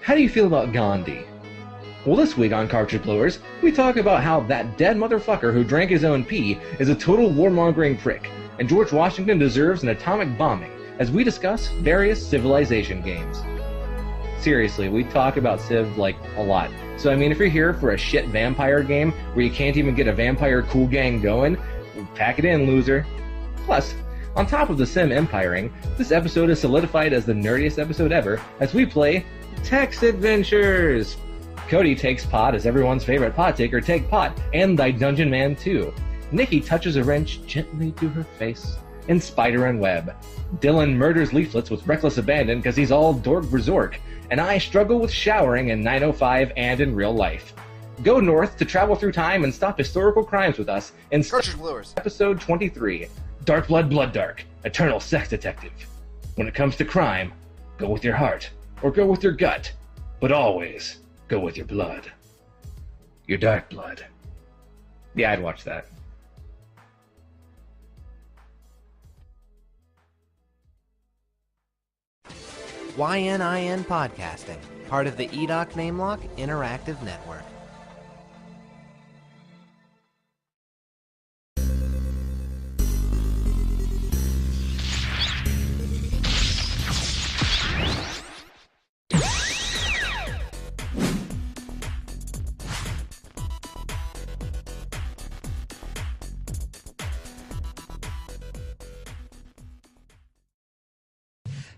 How do you feel about Gandhi? Well, this week on Cartridge Blowers, we talk about how that dead motherfucker who drank his own pee is a total warmongering prick, and George Washington deserves an atomic bombing, as we discuss various Civilization games. Seriously, we talk about Civ, like, a lot. So, I mean, if you're here for a shit vampire game where you can't even get a vampire coolgang going, pack it in, loser. Plus, on top of the sim empiring, this episode is solidified as the nerdiest episode ever as we play Text Adventures! Cody takes pot as everyone's favorite pot taker take pot and Thy Dungeonman II. Nikki touches a wrench gently to her face in Spider and Web. Dylan murders leaflets with reckless abandon because he's all dork Zork, and I struggle with showering in 905 and in real life. Go north to travel through time and stop historical crimes with us in Cartridge Blowers. Episode 23, Darkblood Blooddark, Eternal Sex Detective. When it comes to crime, go with your heart, or go with your gut, but always go with your blood. Your dark blood. Yeah, I'd watch that. YNIN Podcasting, part of the EDOC NameLock Interactive Network.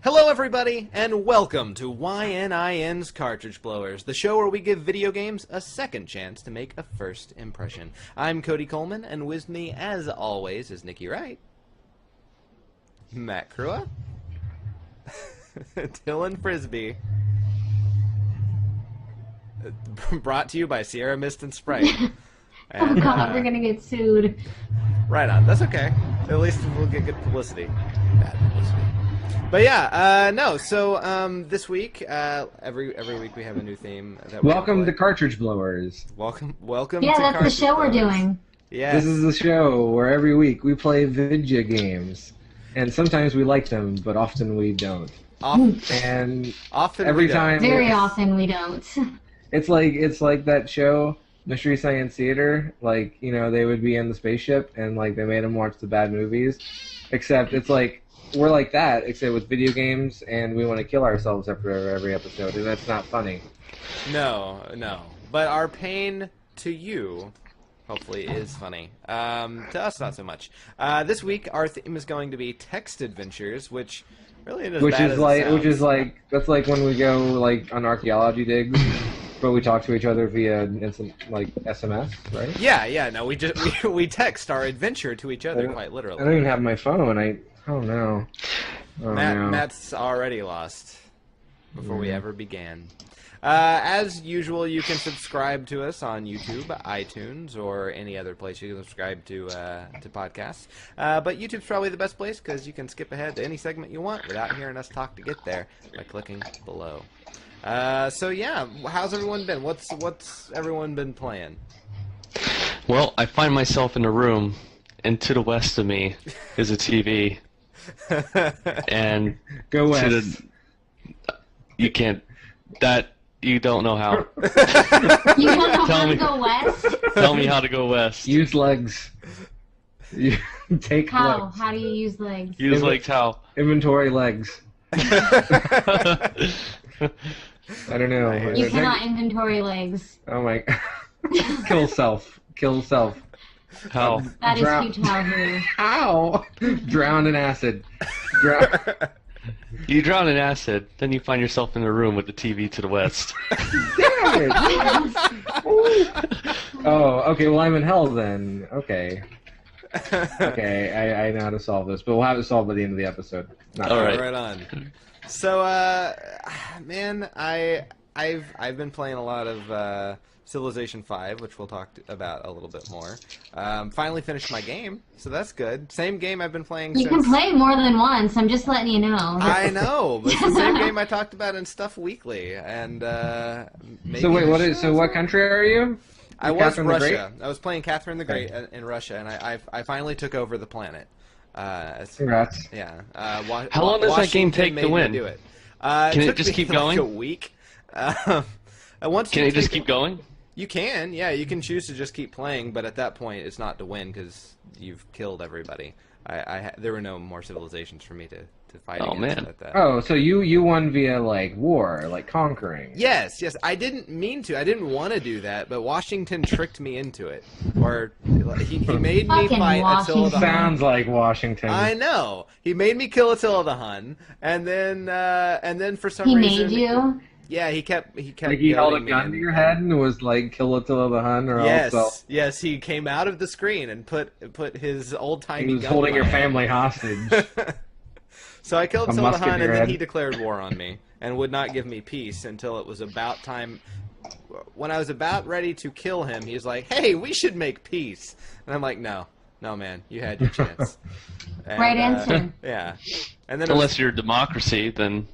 Hello everybody, and welcome to YNIN's Cartridge Blowers, the show where we give video games a second chance to make a first impression. I'm Cody Coleman, and with me, as always, is Nikki Wright, Matt Crua, Dylan Frisbee, brought to you by Sierra Mist and Sprite. And, oh god, we're gonna get sued. Right on, that's okay. At least we'll get good publicity. Bad publicity. But yeah, no. So this week, every week we have a new theme. Welcome to Cartridge Blowers. Welcome. Yeah, to that's the show Blowers. We're doing. Yeah. This is the show where every week we play video games, and sometimes we like them, but often we don't. Often every time. Very often we don't. It's like that show, Mystery Science Theater. Like, you know, they would be in the spaceship, and like they made them watch the bad movies, except it's like. We're like that, except with video games, and we want to kill ourselves after every episode, and that's not funny. No. But our pain to you, hopefully, is funny. To us, not so much. This week, our theme is going to be text adventures, which really isn't as bad as it sounds. That's like when we go like on archaeology digs, but we talk to each other via instant like SMS, right? Yeah. No, we text our adventure to each other quite literally. I don't even have my phone. Oh no. Matt's already lost before we ever began. As usual, you can subscribe to us on YouTube, iTunes, or any other place you can subscribe to podcasts. But YouTube's probably the best place because you can skip ahead to any segment you want without hearing us talk to get there by clicking below. So yeah, how's everyone been? What's everyone been playing? Well, I find myself in a room, and to the west of me is a TV. And go west. You can't. You don't know how. You don't know how to go west? Tell me how to go west. Use legs. Take how? legs. How do you use legs? Use legs how? Inventory legs. I don't know. You cannot inventory legs. Oh my. Kill self. How? That is huge how here. How? Drown in acid. You drown in acid, then you find yourself in a room with the TV to the west. Damn it! Oh, okay, well I'm in hell then. Okay, I know how to solve this, but we'll have it solved by the end of the episode. All right. Right on. So, man, I've been playing a lot of Civilization 5, which we'll talk about a little bit more. Finally finished my game, so that's good. Same game I've been playing You can play more than once, I'm just letting you know. I know, but it's the same game I talked about in Stuff Weekly, and maybe... So what country are you? I was Russia. I was playing Catherine the Great in Russia, and I finally took over the planet. Congrats. Yeah. How long does that game take to win? Do it. Can it just keep going? Like a week. Once Can you just keep going? You can, yeah. You can choose to just keep playing, but at that point, it's not to win because you've killed everybody. There were no more civilizations for me to fight against. Man. At that. Oh, so you won via like war, like conquering. Yes. I didn't mean to. I didn't want to do that, but Washington tricked me into it. Or he made me Fucking fight Attila the Hun. Sounds like Washington. I know. He made me kill Attila the Hun, and then for some He reason made you? Yeah, he kept Like he held a goading me gun in. to your head and was like, "Kill Attila the Hun," or else Yes, he came out of the screen and put his old timey. he was gun holding in your my family hostage. hand. So I killed A Attila the musket Hun, in and your then head. he declared war on me and would not give me peace until it was about time. When I was about ready to kill him, he was like, "Hey, we should make peace," and I'm like, "No, man, you had your chance." And, Right answer. Yeah, and then Unless you're a democracy, then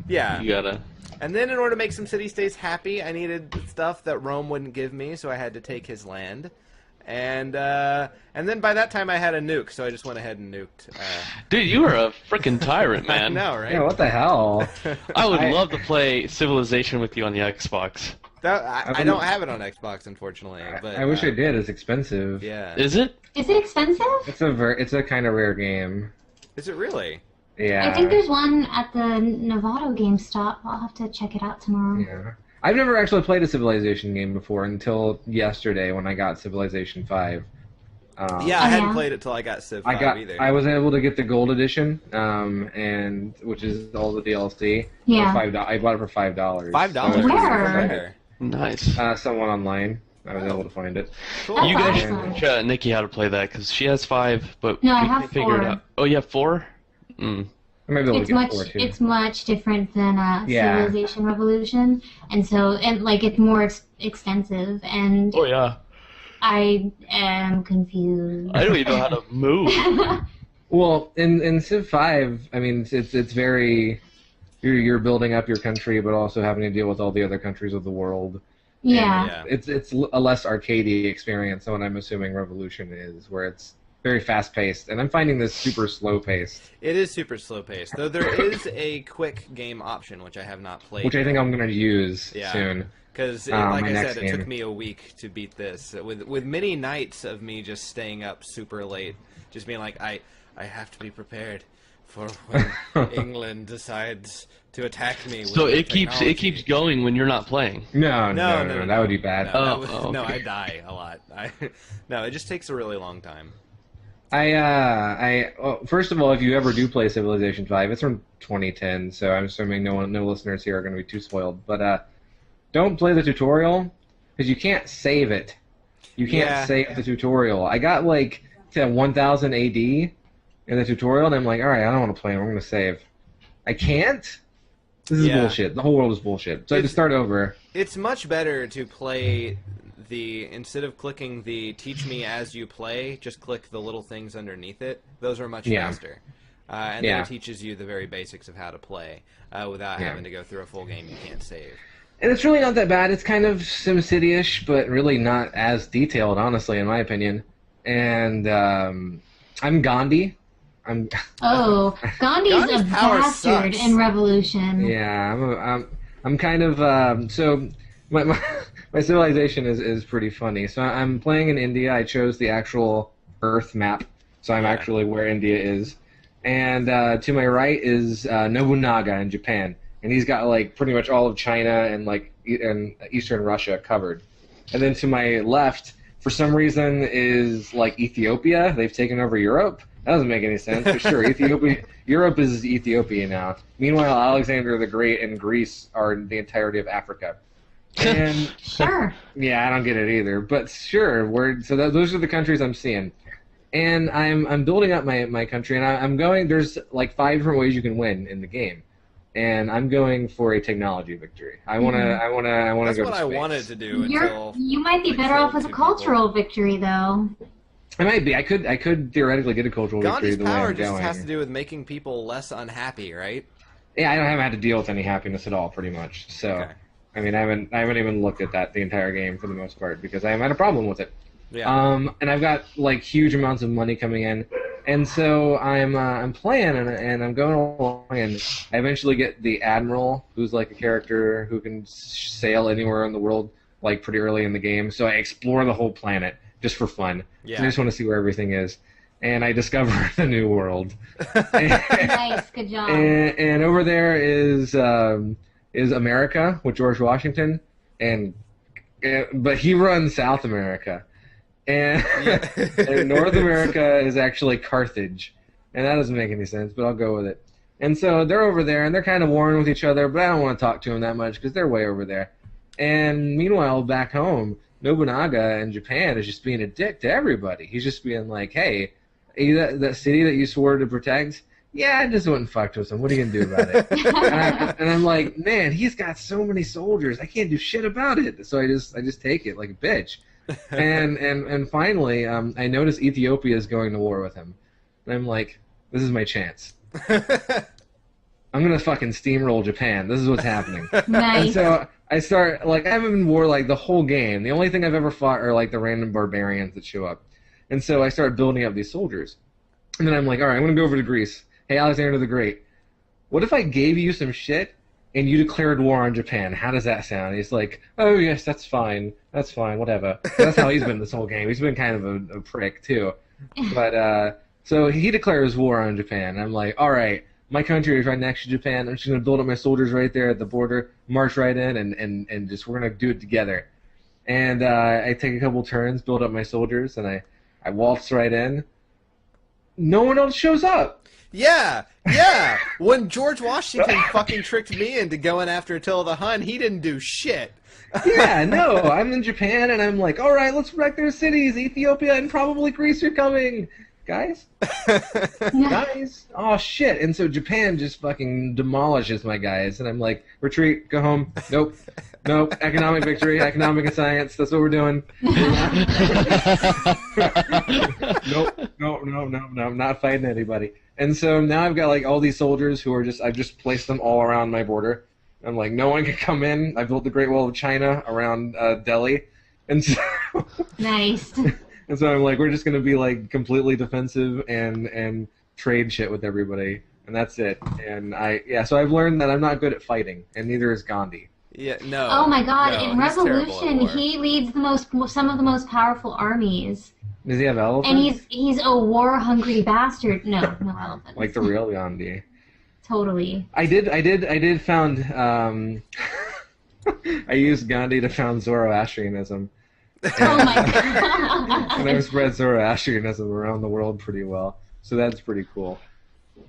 yeah, you gotta. and then in order to make some city-states happy, I needed stuff that Rome wouldn't give me, so I had to take his land. And then by that time I had a nuke, so I just went ahead and nuked. Dude, you are a freaking tyrant, I man. know, right? Yeah, what the hell? I would love to play Civilization with you on the Xbox. I don't have it on Xbox, unfortunately. But I wish I did. It's expensive. Yeah. Is it? Is it expensive? It's a kind of rare game. Is it really? Yeah. I think there's one at the Novato GameStop. I'll have to check it out tomorrow. Yeah. I've never actually played a Civilization game before until yesterday when I got Civilization 5. Yeah, I hadn't yeah. played it till I got Civ 5 either. I was able to get the gold edition, and which is all the DLC. Yeah. For $5. I bought it for $5. $5? Where? Nice. Someone online. I was able to find it. Cool. You guys should awesome. teach Nikki how to play that, because she has 5, but No, I we have can't figure it 4. out. Oh, you have 4? Mm. I might be able It's to get much 4 too. it's much different than Yeah. Civilization Revolution, and like it's more extensive, and Oh, yeah. I am confused. I don't even know how to move. Well, in Civ 5, I mean, it's very you're building up your country, but also having to deal with all the other countries of the world. Yeah. Yeah. It's a less arcadey experience than what I'm assuming Revolution is, where it's very fast paced, and I'm finding this super slow paced, It is super slow paced, though there is a quick game option which I have not played. which I think I'm going to use Yeah. soon. Because, my like I next said, it took game. me a week to beat this. With many nights of me just staying up super late, just being like, I have to be prepared for when England decides to attack me. With So their it keeps technology. going when you're not playing. No, No, that would be bad. No, Oh, no, okay. I die a lot. No, it just takes a really long time. Well, first of all, if you ever do play Civilization 5, it's from 2010, so I'm assuming no listeners here are going to be too spoiled. But don't play the tutorial because you can't save it. You can't Yeah. save the tutorial. I got like to 1000 AD in the tutorial, and I'm like, all right, I don't want to play. I'm going to save. I can't. This is Yeah. bullshit. The whole world is bullshit. So I had to start over. It's much better to play instead of clicking the teach me as you play, just click the little things underneath it. Those are much Yeah. faster. And then it teaches you the very basics of how to play without having to go through a full game you can't save. And it's really not that bad. It's kind of SimCity-ish, but really not as detailed, honestly, in my opinion. And I'm Gandhi. Oh, Gandhi's Gandhi's a power bastard sucks. in Revolution. Yeah, I'm kind of so my civilization is pretty funny. So I'm playing in India. I chose the actual Earth map, so I'm actually where India is. And to my right is Nobunaga in Japan, and he's got like pretty much all of China and like and Eastern Russia covered. And then to my left, for some reason, is like Ethiopia. They've taken over Europe. That doesn't make any sense, but sure, Europe is Ethiopia now. Meanwhile, Alexander the Great and Greece are the entirety of Africa. And Sure. yeah, I don't get it either, but sure. Those are the countries I'm seeing, and I'm building up my country, and I'm going. There's like 5 different ways you can win in the game, and I'm going for a technology victory. I wanna That's go what to I space. wanted to do until You might be like, better off with a 2 people. cultural victory, though. I might be. I could theoretically get a cultural victory Gandhi's the way power I'm just going. has to do with making people less unhappy, right? Yeah, I haven't had to deal with any happiness at all, pretty much. So, Okay. I mean, I haven't even looked at that the entire game for the most part because I haven't had a problem with it. Yeah. And I've got like huge amounts of money coming in. And so I'm playing and I'm going along, and I eventually get the admiral, who's like a character who can sail anywhere in the world, like pretty early in the game. So I explore the whole planet just for fun. Yeah. So I just want to see where everything is, and I discover the new world. Nice, good job. And over there is America with George Washington, but he runs South America. And, and North America is actually Carthage. And that doesn't make any sense, but I'll go with it. And so they're over there, and they're kind of warring with each other, but I don't want to talk to them that much because they're way over there. And meanwhile, back home, Nobunaga in Japan is just being a dick to everybody. He's just being like, hey, that city that you swore to protect, yeah, I just went and fucked with him. What are you going to do about it? and I'm like, man, he's got so many soldiers. I can't do shit about it. So I just take it like a bitch. And finally, I notice Ethiopia is going to war with him. And I'm like, this is my chance. I'm going to fucking steamroll Japan. This is what's happening. Nice. And so I start, like, I haven't been in war, like, the whole game. The only thing I've ever fought are, like, the random barbarians that show up. And so I start building up these soldiers. And then I'm like, all right, I'm going to go over to Greece. Hey, Alexander the Great, what if I gave you some shit and you declared war on Japan? How does that sound? He's like, oh, yes, that's fine. That's fine, whatever. That's how he's been this whole game. He's been kind of a prick, too. But, so he declares war on Japan. I'm like, all right, my country is right next to Japan. I'm just going to build up my soldiers right there at the border, march right in, and just we're going to do it together. And I take a couple turns, build up my soldiers, and I waltz right in. No one else shows up. Yeah. When George Washington fucking tricked me into going after Attila the Hun, he didn't do shit. Yeah, no, I'm in Japan, and I'm like, all right, let's wreck their cities. Ethiopia and probably Greece are coming. Guys? Guys? Oh, shit. And so Japan just fucking demolishes my guys, and I'm like, retreat, go home. Nope. Economic victory, economic and science, that's what we're doing. No, I'm not fighting anybody. And so now I've got like all these soldiers who are I've just placed them all around my border. I'm like, no one can come in. I built the Great Wall of China around Delhi. And so Nice. And so I'm like, we're just going to be like completely defensive and trade shit with everybody. And that's it. And so I've learned that I'm not good at fighting, and neither is Gandhi. Yeah, no. Oh my God! No, in Revolution, he leads some of the most powerful armies. Does he have elephants? And he's a war-hungry bastard. No elephants. Like the real Gandhi. Totally. I did found I used Gandhi to found Zoroastrianism. Oh my God. And I've spread Zoroastrianism around the world pretty well, so that's pretty cool.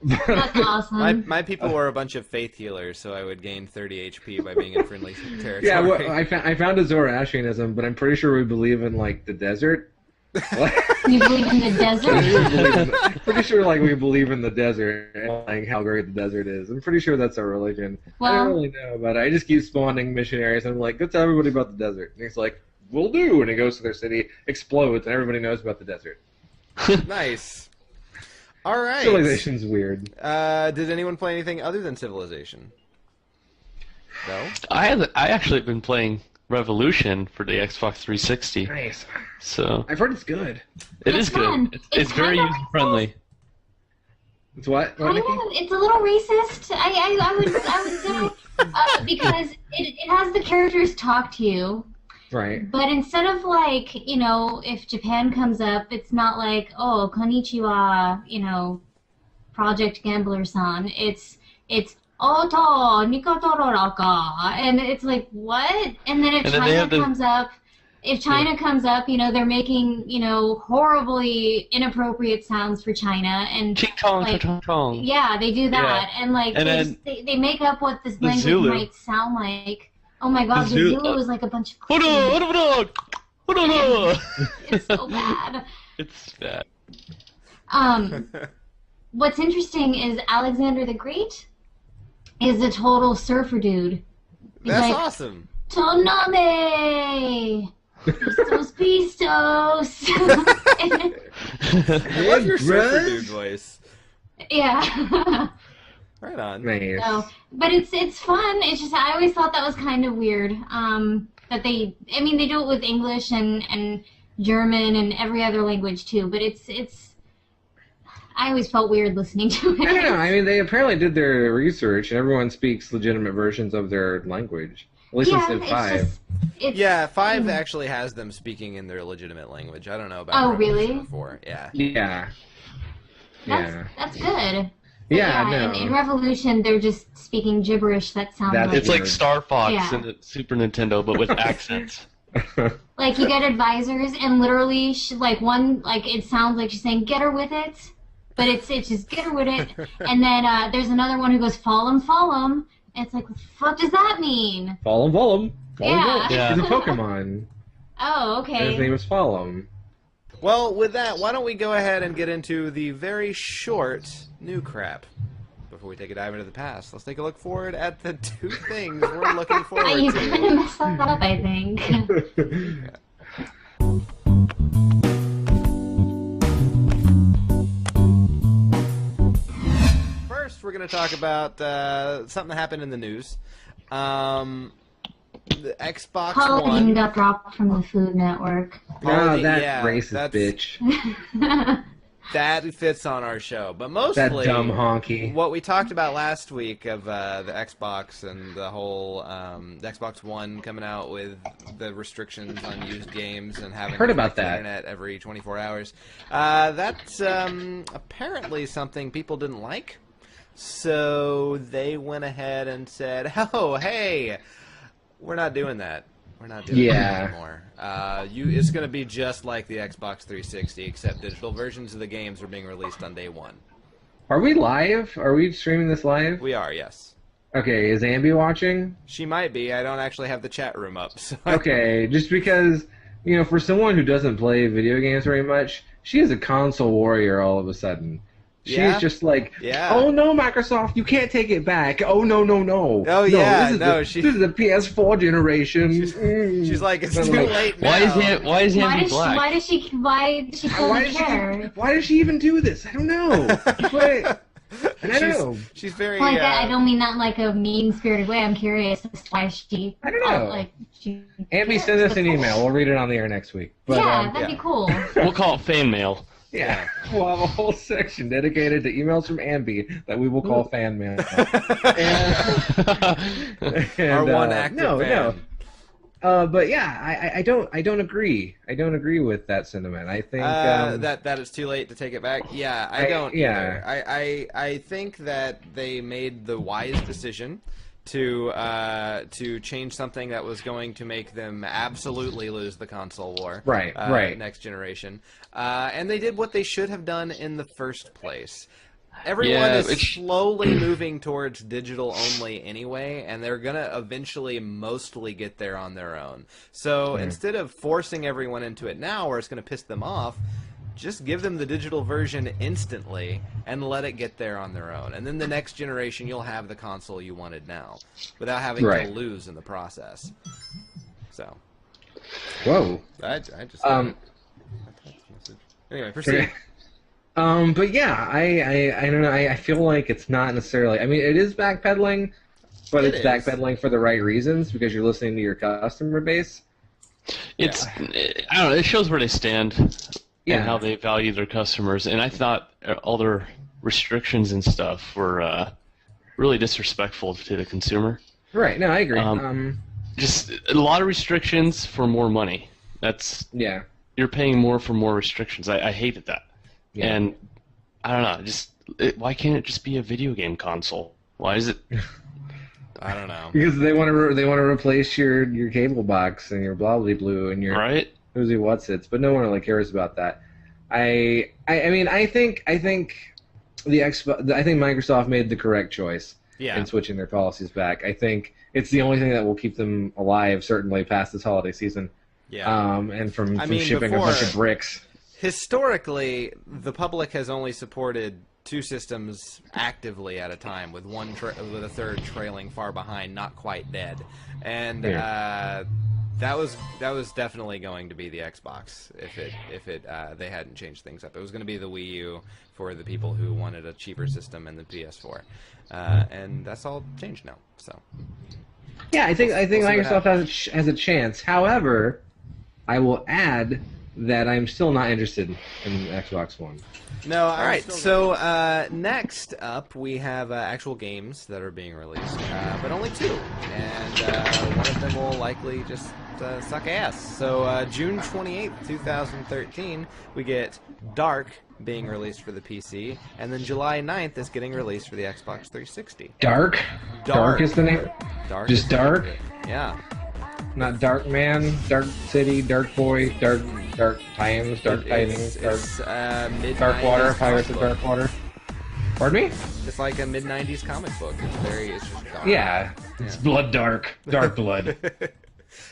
That's awesome. My people were a bunch of faith healers, so I would gain 30 HP by being in friendly territory. Yeah, well, I found a Zoroastrianism, but I'm pretty sure we believe in like the desert. You believe in the desert? Pretty sure like we believe in the desert and like how great the desert is. I'm pretty sure that's our religion. Well, I don't really know about it. I just keep spawning missionaries, and I'm like, go tell everybody about the desert. And he's like, will do. And he goes to their city, explodes, and everybody knows about the desert. Nice. All right. Civilization's weird. Did anyone play anything other than Civilization? No? I actually been playing Revolution for the Xbox 360. Nice. So I've heard it's good. It is It's fun. good. It's very user friendly. It's what? I Nikki? know, it's a little racist. I would say because it has the characters talk to you. Right. But instead of like, if Japan comes up, it's not like, oh, konnichiwa, Project Gambler-san. It's Oto Nikotororaka. And it's like, what? And then if China comes up, they're making, horribly inappropriate sounds for China. And King Kong, like, King Kong. yeah, they do that. Yeah. And like, And they make up what this language Zulu. might sound like. Oh my God, the Zulu is like a bunch of It's so bad. It's bad. What's interesting is Alexander the Great is a total surfer dude. He's That's like, awesome. Toname! Pistos! I love your surfer dude voice. Yeah. Right on. Nice. So, but it's fun. It's just I always thought that was kind of weird. That they do it with English and German and every other language too. But it's I always felt weird listening to it. No. I mean, they apparently did their research, and everyone speaks legitimate versions of their language. At least Yeah, in 5. Yeah, 5 actually has them speaking in their legitimate language. I don't know about Oh, really? Revolution 4. Yeah. Yeah. That's good. But Yeah, no. in Revolution, they're just speaking gibberish that sounds like... It's like weird. Star Fox Yeah. in the Super Nintendo, but with accents. Like, you get advisors, and literally, it sounds like she's saying, get her with it, but it's just, get her with it, and then there's another one who goes, fall 'em, and it's like, what the fuck does that mean? Follow him. Yeah. He's a Pokemon. Oh, And his okay. name is Follow. Well, with that, why don't we go ahead and get into the very short new crap before we take a dive into the past. Let's take a look forward at the 2 things we're looking forward You to. kind of messed that up, I think. First, we're going to talk about something that happened in the news. The Xbox Halloween One. got dropped from the Food Network. Oh, that yeah, racist that's- bitch. That fits on our show, but mostly That dumb honky. what we talked about last week of the Xbox and the whole the Xbox One coming out with the restrictions on used games and having Heard to about connect to the that. internet every 24 hours. That's apparently something people didn't like, so they went ahead and said, "Oh, hey, we're not doing that. We're not doing that anymore. It's going to be just like the Xbox 360, except digital versions of the games are being released on day 1. Are we live? Are we streaming this live? We are, yes. Okay, is Ambi watching? She might be. I don't actually have the chat room up. So Okay, just because, for someone who doesn't play video games very much, she is a console warrior all of a sudden. Yeah? She's just like, Yeah. oh no, Microsoft, you can't take it back. Oh no. Oh, yeah, this is the PS4 generation. She's like, it's But too like, late now. Why is Why Ambi does black? she Why totally care? why does she even do this? I don't know. But, and I don't know. She's very... Like, I don't mean that in like a mean-spirited way. I'm curious as to why she... I don't know. She Ambi, cares. send us an email. We'll read it on the air next week. But, Yeah, that'd be cool. We'll call it fan mail. yeah, we'll have a whole section dedicated to emails from Ambi that we will call fan mail. Our one active fan. But yeah, I don't agree. I don't agree with that sentiment. I think that it's too late to take it back. Yeah, I don't. yeah. Either. I think that they made the wise decision to change something that was going to make them absolutely lose the console war. Right. Next generation. And they did what they should have done in the first place. Everyone is slowly moving towards digital only anyway, and they're going to eventually mostly get there on their own. So instead of forcing everyone into it now where it's going to piss them off, just give them the digital version instantly and let it get there on their own. And then the next generation, you'll have the console you wanted now without having to lose in the process. So. Whoa. I just... Anyway, proceed. But yeah, I don't know. I feel like it's not necessarily. I mean, it is backpedaling, but it's backpedaling for the right reasons because you're listening to your customer base. It's I don't know. It shows where they stand and how they value their customers. And I thought all their restrictions and stuff were really disrespectful to the consumer. Right. No, I agree. Just a lot of restrictions for more money. That's you're paying more for more restrictions. I hated that. Yeah. And I don't know. Why can't it just be a video game console? Why is it? I don't know. Because they want to replace your cable box and your blah blah blue and your who's what's it's, but no one really cares about that. I mean I think Microsoft made the correct choice in switching their policies back. I think it's the only thing that will keep them alive certainly past this holiday season. Yeah. And from shipping a bunch of bricks. Historically, the public has only supported 2 systems actively at a time, with with a third trailing far behind, not quite dead, and that was definitely going to be the Xbox if they hadn't changed things up. It was going to be the Wii U for the people who wanted a cheaper system and the PS4, and that's all changed now. So yeah, I think Microsoft has a chance. However, I will add that I'm still not interested in Xbox One. No, all right. So next up, we have actual games that are being released, but only 2, and one of them will likely just suck ass. So June 28th, 2013, we get Dark being released for the PC, and then July 9th is getting released for the Xbox 360. Dark? Dark is the name? Dark. Just Dark? Yeah. Not Dark Man, Dark City, Dark Boy, Dark Times, Dark Tidings, Dark Water, Pirates of Dark Water. Pardon me? It's like a mid-90s comic book. It's just dark. Yeah, it's Blood Dark, Dark Blood.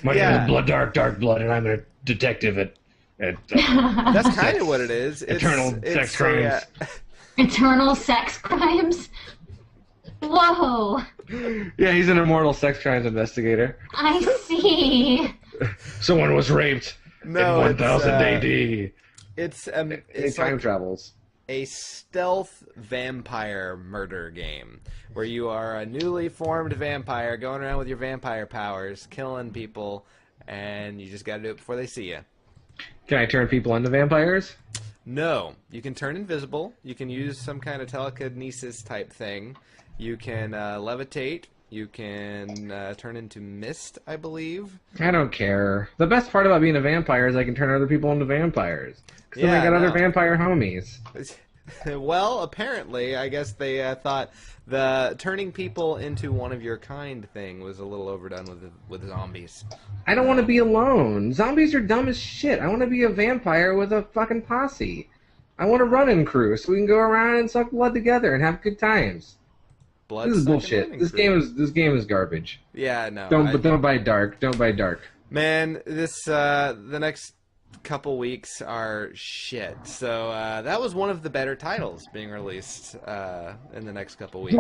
My name is Blood Dark Blood, and I'm a detective at That's kind of what it is. Eternal sex crimes. Eternal sex crimes? Whoa! Yeah, he's an immortal sex crimes investigator. I see. Someone was raped in 1000 AD. It's time travels. A stealth vampire murder game where you are a newly formed vampire going around with your vampire powers, killing people, and you just got to do it before they see you. Can I turn people into vampires? No. You can turn invisible. You can use some kind of telekinesis type thing. You can levitate. You can turn into mist, I believe. I don't care. The best part about being a vampire is I can turn other people into vampires. Because then I got other vampire homies. Well, apparently, I guess they thought the turning people into one of your kind thing was a little overdone with zombies. I don't want to be alone. Zombies are dumb as shit. I want to be a vampire with a fucking posse. I want a running crew so we can go around and suck blood together and have good times. This is bullshit. This game is garbage. Yeah, no. Don't buy Dark. Don't buy Dark. Man, this the next couple weeks are shit. So that was one of the better titles being released in the next couple weeks.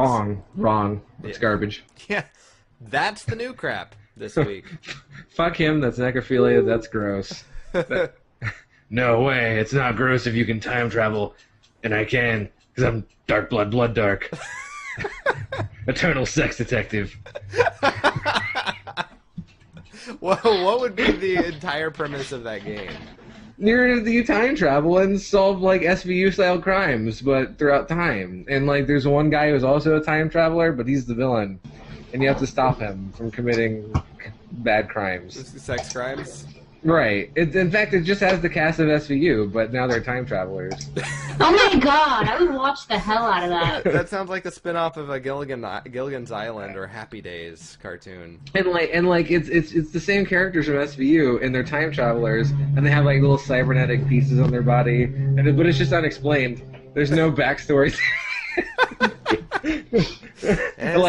Wrong. It's garbage. Yeah, that's the new crap this week. Fuck him. That's necrophilia. That's gross. No way. It's not gross if you can time travel, and I can because I'm Darkblood Blooddark. Eternal sex detective. Well, what would be the entire premise of that game? You time travel and solve like SVU style crimes, but throughout time. And like, there's one guy who's also a time traveler, but he's the villain, and you have to stop him from committing bad crimes. Sex crimes. Right. In fact, it just has the cast of SVU, but now they're time travelers. Oh my god, I would watch the hell out of that. That sounds like a spin-off of a Gilligan's Island or Happy Days cartoon. And it's the same characters from SVU, and they're time travelers, and they have like little cybernetic pieces on their body, but it's just unexplained. There's no backstory. And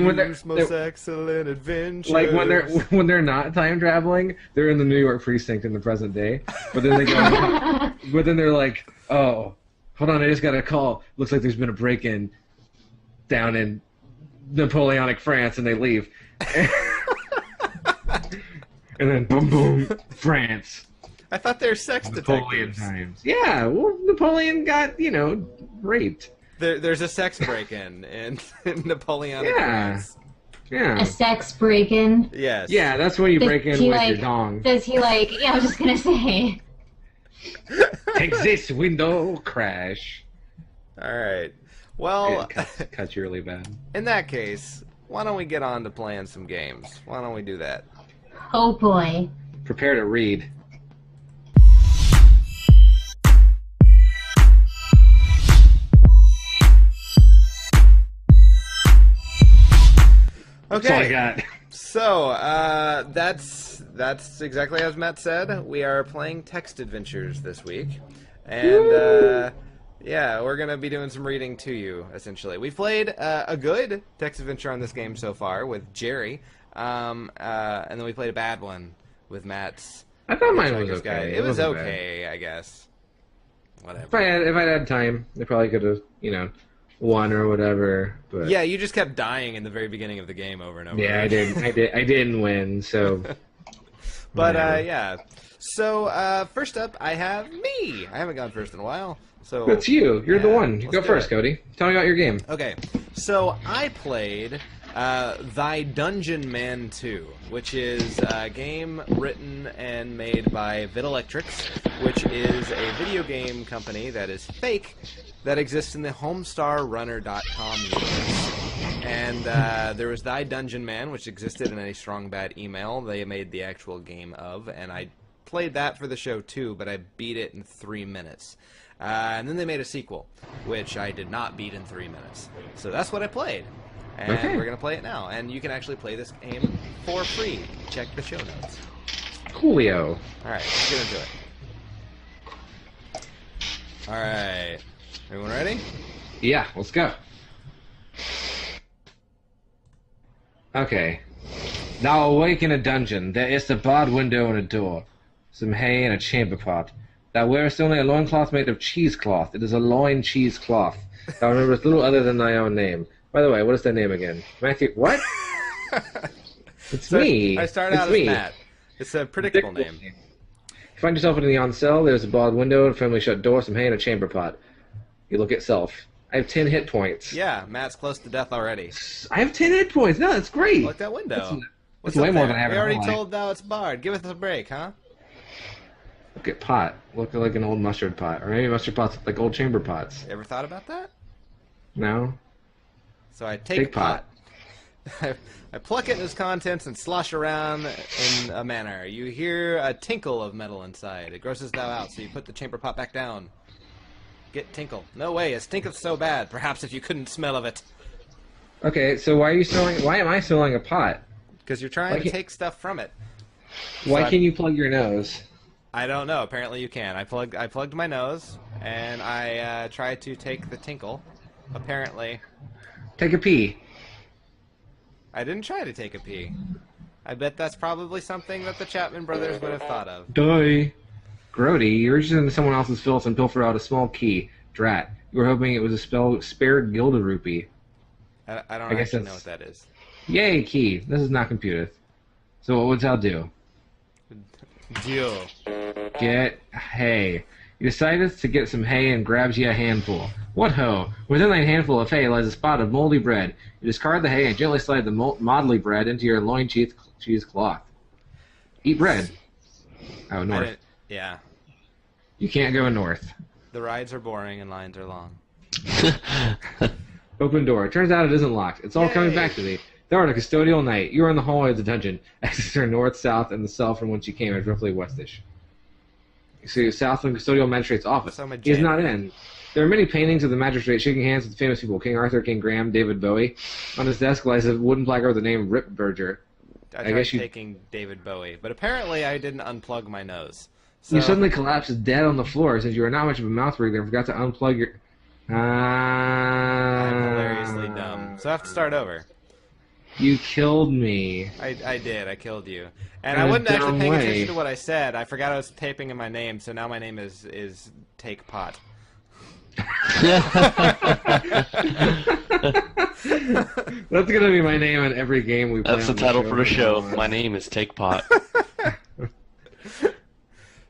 when they're most excellent adventures. Like when they're not time traveling, they're in the New York precinct in the present day. But then they go, but then they're like, oh, hold on, I just got a call. Looks like there's been a break-in down in Napoleonic France, and they leave. And then boom, boom, France. I thought they're sex Napoleon detectives. Times. Yeah, well, Napoleon got raped. There's a sex break-in in Napoleonic France. Yeah. A sex break-in? Yes. Yeah, that's when you break in with your dong. Does he yeah, I was just gonna say. Take this window, crash. Alright. Well... It cuts you really bad. In that case, why don't we get on to playing some games? Why don't we do that? Oh boy. Prepare to read. Okay. That's all I got. So, that's exactly as Matt said. We are playing text adventures this week. And, yeah, we're going to be doing some reading to you, essentially. We've played a good text adventure on this game so far with Jerry. And then we played a bad one with Matt's. I thought mine was okay. Guide. It was okay, bad. I guess. Whatever. If I'd had time, I probably could have, won or whatever. But yeah, you just kept dying in the very beginning of the game over and over. Yeah, I didn't win, so. But yeah. So first up, I have me. I haven't gone first in a while. So that's you. You're the one. Go first, Cody. Tell me about your game. Okay. So I played Thy Dungeonman II, which is a game written and made by Videlectrix, which is a video game company that is fake, that exists in the HomestarRunner.com universe. And there was Thy Dungeonman, which existed in a Strong Bad email they made the actual game of, and I played that for the show too, but I beat it in 3 minutes. And then they made a sequel, which I did not beat in 3 minutes. So that's what I played. And we're going to play it now. And you can actually play this game for free. Check the show notes. Coolio. Alright, let's get into it. Alright. Everyone ready? Yeah, let's go. Okay. Thou awake in a dungeon. There is a barred window and a door. Some hay and a chamber pot. Thou wearest only a loincloth made of cheesecloth. It is a loin cheesecloth. Thou rememberest little other than thy own name. By the way, what is thy name again? Matthew... What? It's me. I start out as Matt. It's a predictable name. You find yourself in the on cell. There's a barred window, a firmly shut door, some hay, and a chamber pot. You look at self. I have 10 hit points. Yeah, Matt's close to death already. I have 10 hit points. No, that's great. Look that window. That's way more than I have. We already told now it's barred. Give us a break, huh? Look at pot. Look like an old mustard pot. Or maybe mustard pots like old chamber pots. Ever thought about that? No. So I take pot. I pluck it in its contents and slosh around in a manner. You hear a tinkle of metal inside. It grosses thou out, so you put the chamber pot back down. Get tinkle. No way, it stinketh so bad. Perhaps if you couldn't smell of it. Okay, so why am I smelling a pot? Because you're trying to take stuff from it. Why can't you plug your nose? I don't know. Apparently you can. I plugged my nose, and I tried to take the tinkle. Apparently. Take a pee. I didn't try to take a pee. I bet that's probably something that the Chapman brothers would have thought of. Die. Grody, you reached into someone else's filth and pilfered out a small key. Drat. You were hoping it was a spared Gilda rupee. I don't actually know what that is. Yay, key. This is not computed. So what would thou do? Deal. Get hay. You decided to get some hay and grabs ye a handful. What ho! Within that handful of hay lies a spot of moldy bread. You discard the hay and gently slide the moldly bread into your loin cheesecloth. Eat bread. Oh, north. Yeah. You can't go north. The rides are boring and lines are long. Open door. Turns out it isn't locked. It's all coming back to me. Thou art a custodial knight. You are in the hallway of the dungeon. Exits are north, south, and the cell from whence you came is roughly westish. So you're south from the custodial magistrate's office. He is not in. There are many paintings of the magistrate shaking hands with famous people. King Arthur, King Graham, David Bowie. On his desk lies a wooden placard with the name Rip Berger. I tried taking David Bowie, but apparently I didn't unplug my nose. So... You suddenly collapsed dead on the floor since you are not much of a mouth breather and forgot to unplug your... I'm hilariously dumb. So I have to start over. You killed me. I did. I killed you. And I wasn't actually paying attention to what I said. I forgot I was taping in my name, so now my name is Take Pot. That's gonna be my name in every game we play. That's the title for the show. My name is Take Pot.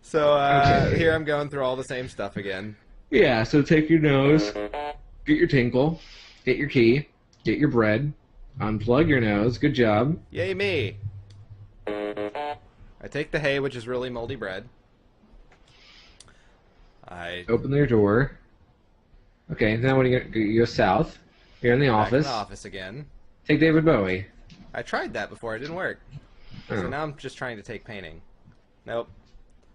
So here I'm going through all the same stuff again. Yeah, so take your nose, get your tinkle, get your key, get your bread, unplug your nose. Good job. Yay me! I take the hay, which is really moldy bread. I open their door. Okay, then what do you go south. You're in the office. Back in the office again. Take David Bowie. I tried that before. It didn't work. Oh. So now I'm just trying to take painting. Nope.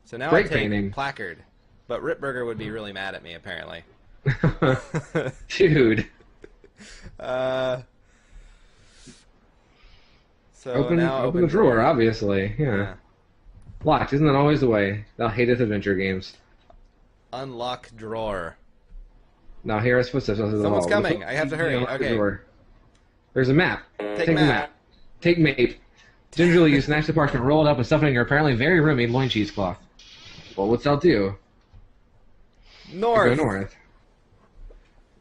So now Break I take painting. placard. But Ripburger would be really mad at me, apparently. Dude. So open now the drawer, obviously. Yeah. Locked. Isn't that always the way? Thou hateth adventure games. Unlock drawer. Now here is footsteps. Someone's coming. I have to hurry. Okay. There's a map. Take map. The map. Take map. Gingerly, you snatch the parchment, roll it up, and stuff it in your apparently very roomy loin cheesecloth. Well, what's thou do? North. Go north.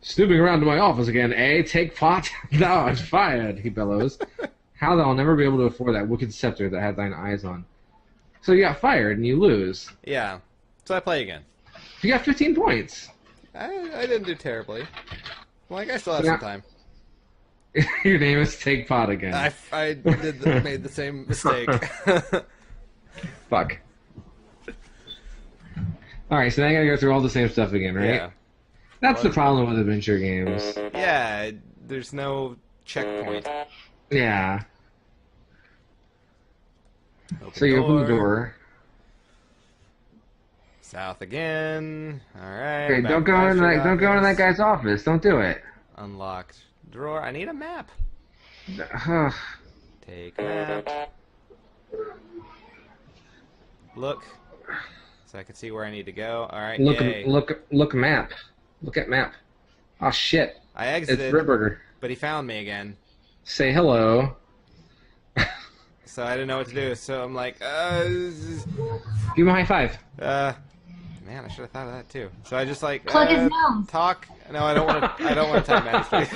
Snooping around to my office again, eh? Take pot? Thou art fired, he bellows. How thou will never be able to afford that wicked scepter that had thine eyes on. So you got fired, and you lose. Yeah. So I play again. You got 15 points. I didn't do terribly. Like, I still have some time. Your name is Take Pot again. I made the same mistake. Fuck. Alright, so now I gotta go through all the same stuff again, right? Yeah. That's the problem with adventure games. Yeah, there's no checkpoint. Yeah. So you open the door. South again. Alright. Okay, don't go into that guy's office. Don't do it. Unlocked drawer. I need a map. Ugh. Take map. Look. So I can see where I need to go. Alright, yay. Look map. Look at map. Oh shit. I exited. It's Ripburger. But he found me again. Say hello. So I didn't know what to do. So I'm like, Give him a high five. man, I should have thought of that too. So I just like Plug his nose. talk. No, I don't want to. I don't want to type magic.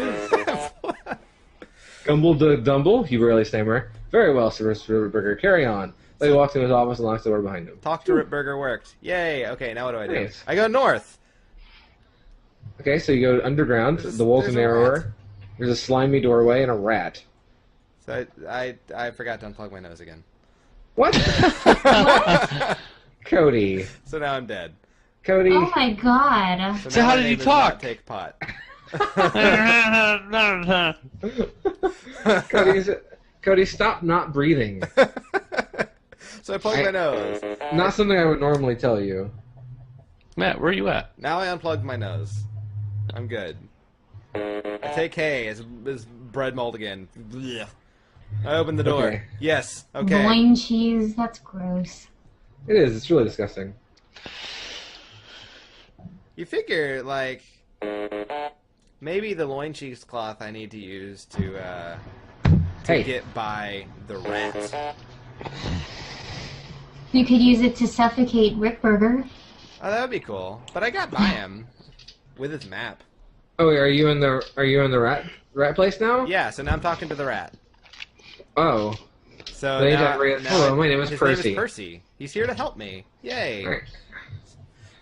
Gumble to Dumble, you rarely stammer. Very well, Sir Ripburger. Carry on. So he walks into his office and locks the door behind him. Talk to Ripburger worked. Yay. Okay, now what do I do? Nice. I go north. Okay, so you go underground. The walls are there's a narrower. rat. There's a slimy doorway and a rat. So I forgot to unplug my nose again. What? Cody. So now I'm dead. Cody. Oh my god. So So now how my did you name is not talk? Take pot. Cody, stop not breathing. So I plug my nose. Not something I would normally tell you. Matt, where are you at? Now I unplugged my nose. I'm good. I take hay as bread mold again. Blech. I open the door. Okay. Yes. Okay. Loin cheese, that's gross. It is. It's really disgusting. You figure, like, maybe the loin cheesecloth I need to use to Hey. get by the rat. You could use it to suffocate Ripburger. Oh, that would be cool. But I got by him with his map. Oh, wait, are you in the rat place now? Yeah. So now I'm talking to the rat. Oh. So They now, don't now hello, my name is his Percy. name is Percy. He's here to help me. Yay. Right.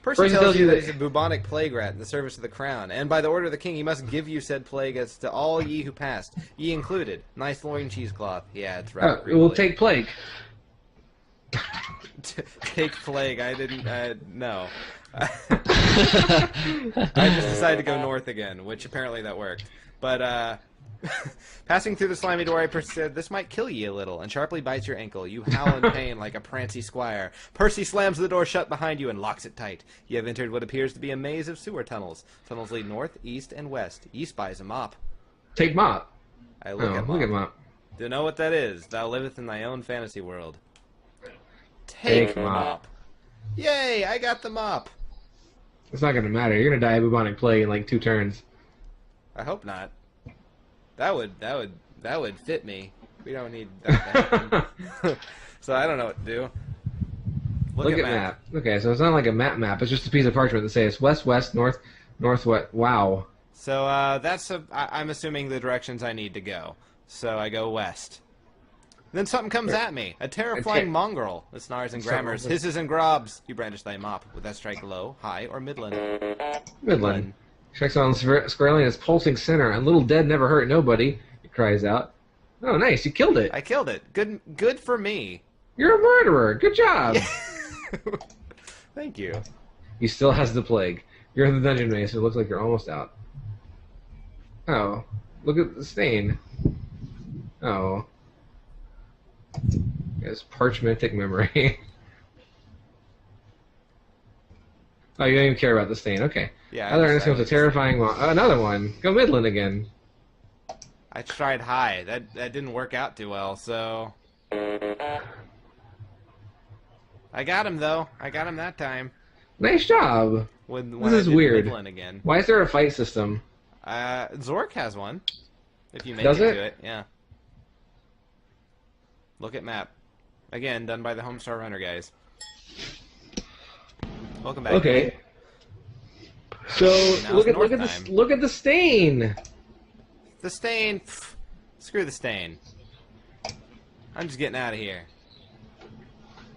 Percy tells you that he's a bubonic plague rat in the service of the crown, and by the order of the king, he must give you said plague as to all ye who passed, ye included. Nice loin cheesecloth. Yeah, it's right. Oh, it will take plague. Take plague. I didn't. No. I just decided to go north again, which apparently that worked. But passing through the slimy door, I said, "This might kill ye a little," and sharply bites your ankle. You howl in pain like a prancy squire. Percy slams the door shut behind you and locks it tight. You have entered what appears to be a maze of sewer tunnels. Tunnels lead north, east, and west. Ye spies a mop. Take mop. I look at mop. Look at mop. Do know what that is? Thou liveth in thy own fantasy world. Take mop. Yay! I got the mop. It's not gonna matter. You're gonna die of bubonic plague in like 2 turns. I hope not. That would fit me. We don't need that to happen. So I don't know what to do. Look at map. Okay, so it's not like a map. It's just a piece of parchment that says west, west, north, northwest. Wow. So I'm assuming the directions I need to go. So I go west. Then something comes at me. A terrifying mongrel. It snarls and grammars, hisses and grobs. You brandish thy mop. Would that strike low, high, or midland? Midland. Strikes on squarely in its pulsing center, and little dead never hurt nobody. He cries out. Oh, nice! You killed it. I killed it. Good for me. You're a murderer. Good job. Thank you. He still has the plague. You're in the dungeon maze, so it looks like you're almost out. Oh, look at the stain. Oh. It's parchmentic memory. Oh, you don't even care about the stain. Okay. Yeah. Other earnest comes a terrifying one. Oh, another one. Go Midland again. I tried high. That didn't work out too well, so... I got him, though. I got him that time. Nice job. When This is weird. Midland again. Why is there a fight system? Zork has one. If you make Does it it? to it, yeah. Look at map. Again, done by the Homestar Runner guys. Welcome back. Okay. So Now look it's at north time. look at the stain. The stain. Pff, screw the stain. I'm just getting out of here.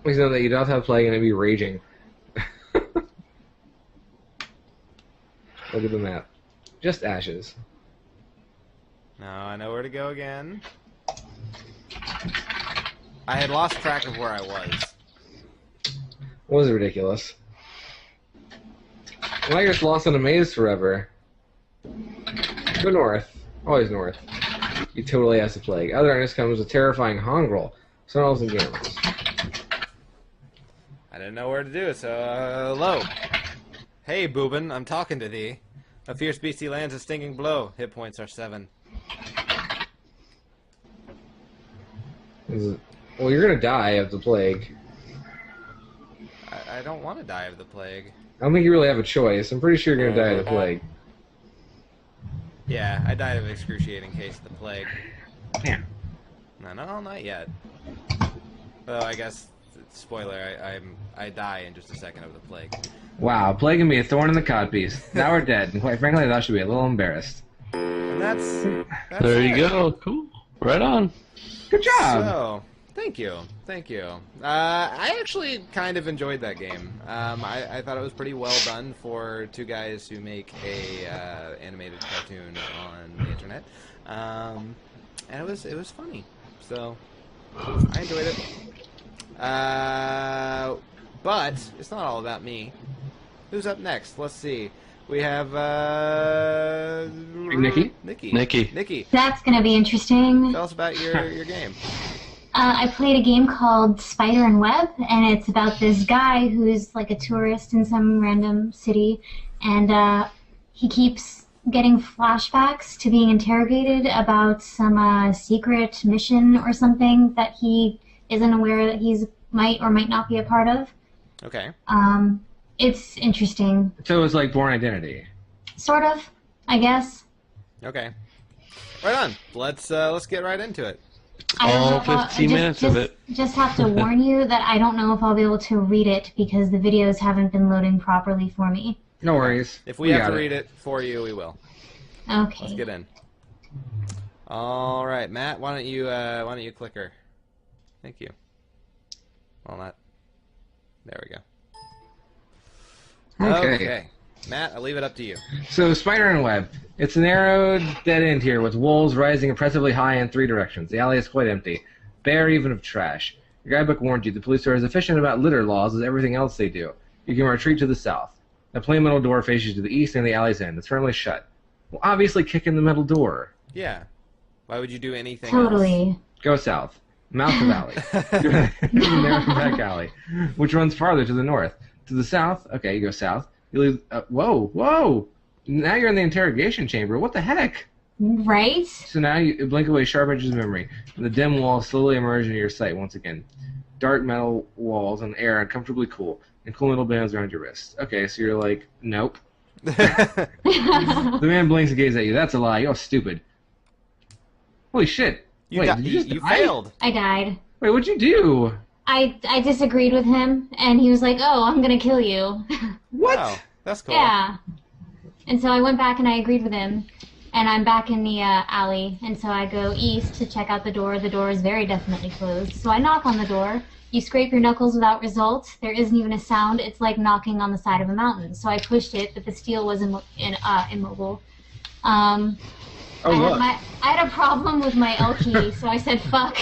Please know that you don't have plague and it'd be raging. Look at the map. Just ashes. Now I know where to go again. I had lost track of where I was. It was ridiculous. Well, I just lost in a maze forever. Go north. Always north. You totally has the plague. Other than this comes a terrifying hongrel. Snarls and gambles. I didn't know where to do it, so, hello. Hey, Boobin, I'm talking to thee. A fierce beastie lands a stinging blow. Hit points are 7. Well, you're gonna die of the plague. I don't want to die of the plague. I don't think you really have a choice. I'm pretty sure you're gonna die of the plague. Yeah, I died of an excruciating case of the plague. Yeah. No, not yet. Though I guess, spoiler, I die in just a second of the plague. Wow, plague can be a thorn in the codpiece. Now we're dead, and quite frankly, I should be a little embarrassed. And that's there it. you go. Cool. Right on. Good job. So, thank you. I actually kind of enjoyed that game. I thought it was pretty well done for two guys who make a animated cartoon on the internet, and it was funny. So I enjoyed it. But it's not all about me. Who's up next? Let's see. We have Nikki. Nikki. That's gonna be interesting. Tell us about your game. I played a game called Spider and Web, and it's about this guy who's like a tourist in some random city, and he keeps getting flashbacks to being interrogated about some secret mission or something that he isn't aware that he's might or might not be a part of. Okay. It's interesting. So it's like Born Identity. Sort of, I guess. Okay. Right on. Let's get right into it. All 15 minutes of it. Just have to warn you that I don't know if I'll be able to read it because the videos haven't been loading properly for me. No worries. If we have to read it for you, we will. Okay. Let's get in. All right, Matt. Why don't you click her? Thank you. Well, not. There we go. Okay. Matt, I'll leave it up to you. So, Spider and Web. It's a narrow dead end here, with walls rising impressively high in 3 directions. The alley is quite empty, bare even of trash. Your guidebook warned you the police are as efficient about litter laws as everything else they do. You can retreat to the south. A plain metal door faces you to the east and the alley's end. It's firmly shut. Well, obviously kick in the metal door. Yeah. Why would you do anything Totally. else? Go south. Mouth of alley. The narrow back alley, which runs farther to the north. To the south, okay, you go south. You leave. Whoa! Now you're in the interrogation chamber. What the heck? Right? So now you blink away sharp edges of memory, and the dim walls slowly emerge into your sight once again. Dark metal walls and air uncomfortably cool, and cool metal bands around your wrists. Okay, so you're like, nope. The man blinks and gazes at you. That's a lie. You're stupid. Holy shit. Wait, did you just die? failed. I died. Wait, what'd you do? I disagreed with him, and he was like, "Oh, I'm gonna kill you." What? Wow, that's cool. Yeah. And so I went back and I agreed with him, and I'm back in the alley, and so I go east to check out the door. The door is very definitely closed. So I knock on the door. You scrape your knuckles without result. There isn't even a sound. It's like knocking on the side of a mountain. So I pushed it, but the steel was immobile. I had a problem with my L key, so I said fuck.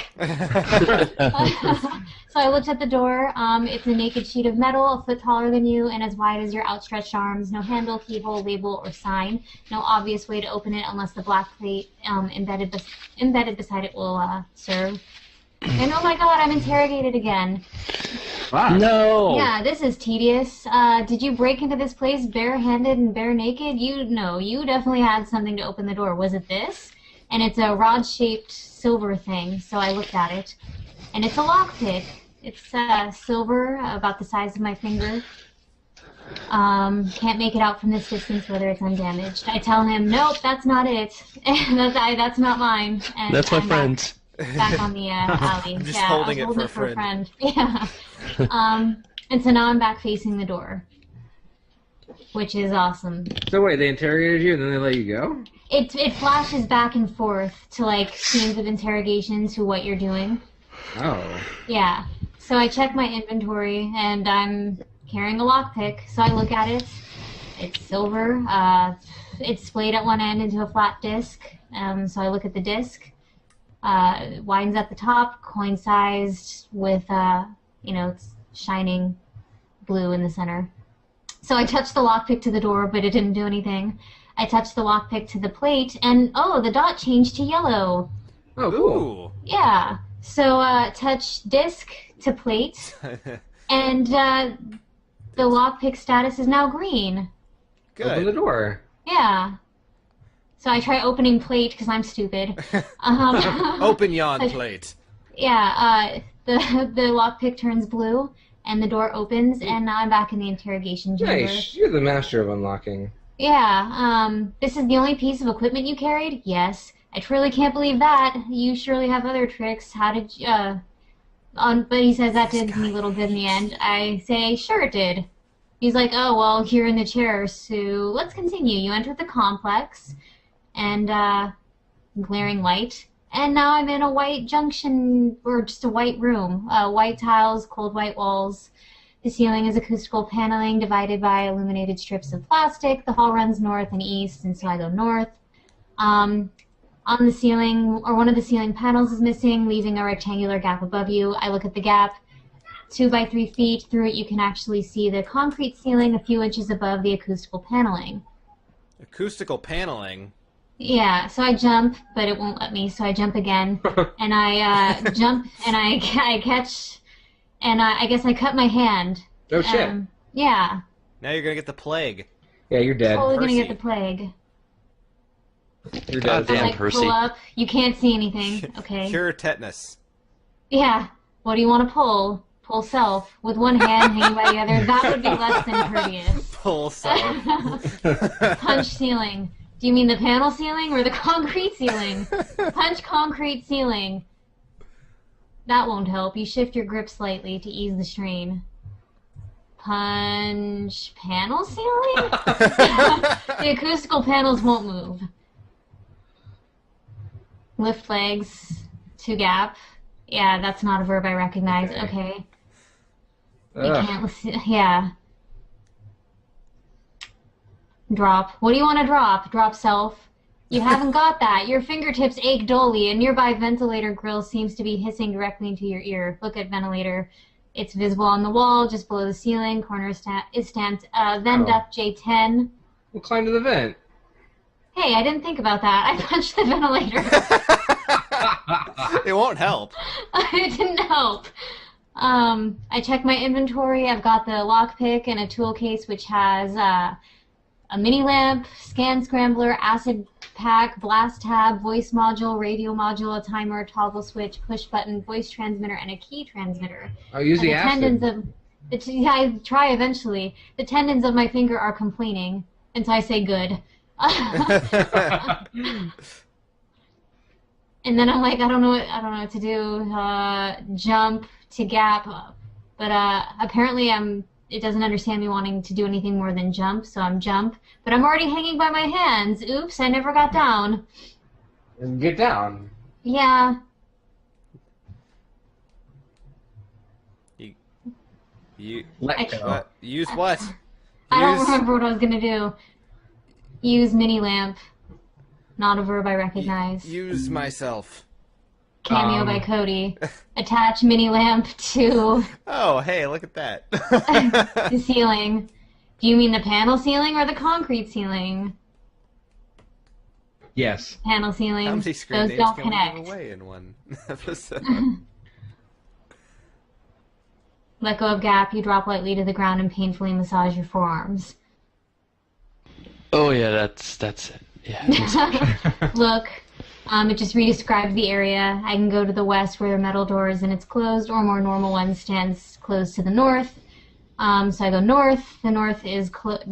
So I looked at the door. It's a naked sheet of metal, a foot taller than you, and as wide as your outstretched arms. No handle, keyhole, label, or sign. No obvious way to open it unless the black plate embedded beside it will serve. And oh my god, I'm interrogated again. Wow. No! Yeah, this is tedious. Did you break into this place barehanded and bare naked? You definitely had something to open the door. Was it this? And it's a rod-shaped silver thing, so I looked at it. And it's a lockpick. It's silver, about the size of my finger. Can't make it out from this distance whether it's undamaged. I tell him, nope, that's not it. That's not mine. And that's my friend's. Back on the alley. I'm just holding it for a friend. Yeah. And so now I'm back facing the door, which is awesome. So wait, they interrogated you and then they let you go? It flashes back and forth to like scenes of interrogation to what you're doing. Oh. Yeah. So I check my inventory and I'm carrying a lockpick. So I look at it. It's silver. it's splayed at one end into a flat disc. So I look at the disc. Wine's at the top, coin-sized with, it's shining blue in the center. So I touched the lockpick to the door, but it didn't do anything. I touched the lockpick to the plate, and the dot changed to yellow. Oh, cool. Yeah. So touch disc to plate, and the lockpick status is now green. Good. Open the door. Yeah. So I try opening plate because I'm stupid. Open yon plate. Yeah. The lockpick turns blue, and the door opens, and now I'm back in the interrogation chamber. Nice. You're the master of unlocking. Yeah. This is the only piece of equipment you carried? Yes. I truly can't believe that. You surely have other tricks. How did you... but he says that did me little good in the end. I say, sure it did. He's like, oh, well, you're in the chair, so let's continue. You entered the complex, and glaring light, and now I'm in a white junction, or just a white room. White tiles, cold white walls. The ceiling is acoustical paneling divided by illuminated strips of plastic. The hall runs north and east, and so I go north. On the ceiling, or one of the ceiling panels is missing, leaving a rectangular gap above you. I look at the gap. 2 by 3 feet. Through it you can actually see the concrete ceiling a few inches above the acoustical paneling. Acoustical paneling? Yeah, so I jump, but it won't let me, so I jump again. And I jump, and I catch, and I guess I cut my hand. Oh, shit. Yeah. Now you're going to get the plague. Yeah, you're dead. Totally going to get the plague. You're dead. Goddamn, I Percy. pull up. You can't see anything. Okay. Cure tetanus. Yeah. What do you want to pull? Pull self. With one hand hanging by the other. That would be less than courteous. Pull self. Punch ceiling. Do you mean the panel ceiling or the concrete ceiling? Punch concrete ceiling. That won't help. You shift your grip slightly to ease the strain. Punch panel ceiling? The acoustical panels won't move. Lift legs to gap. Yeah, that's not a verb I recognize. Okay. You can't listen. Yeah. Drop. What do you want to drop? Drop self. You haven't got that. Your fingertips ache dully. A nearby ventilator grill seems to be hissing directly into your ear. Look at ventilator. It's visible on the wall, just below the ceiling. Corner is stamped vent up J10. We'll climb to the vent. Hey, I didn't think about that. I punched the ventilator. It won't help. It didn't help. I check my inventory. I've got the lockpick and a tool case which has a mini lamp, scan scrambler, acid pack, blast tab, voice module, radio module, a timer, toggle switch, push button, voice transmitter, and a key transmitter. I'll use the acid. I try eventually. The tendons of my finger are complaining, and so I say good. And then I'm like, I don't know what to do. Jump to gap, but apparently it doesn't understand me wanting to do anything more than jump, so I'm jump. But I'm already hanging by my hands. Oops, I never got down. Get down. Yeah. You Let go. Use what? I don't remember what I was gonna do. Use mini lamp. Not a verb I recognize. Use myself. Cameo by Cody. Attach mini lamp to Oh, hey, look at that. the ceiling. Do you mean the panel ceiling or the concrete ceiling? Yes. Panel ceiling. How many screen Those names don't can we connect. give away in one episode? Let go of gap. You drop lightly to the ground and painfully massage your forearms. Oh yeah, that's it. Yeah. Look, it just re-describes the area. I can go to the west where there are metal doors and it's closed, or more normal one stands closed to the north. So I go north. The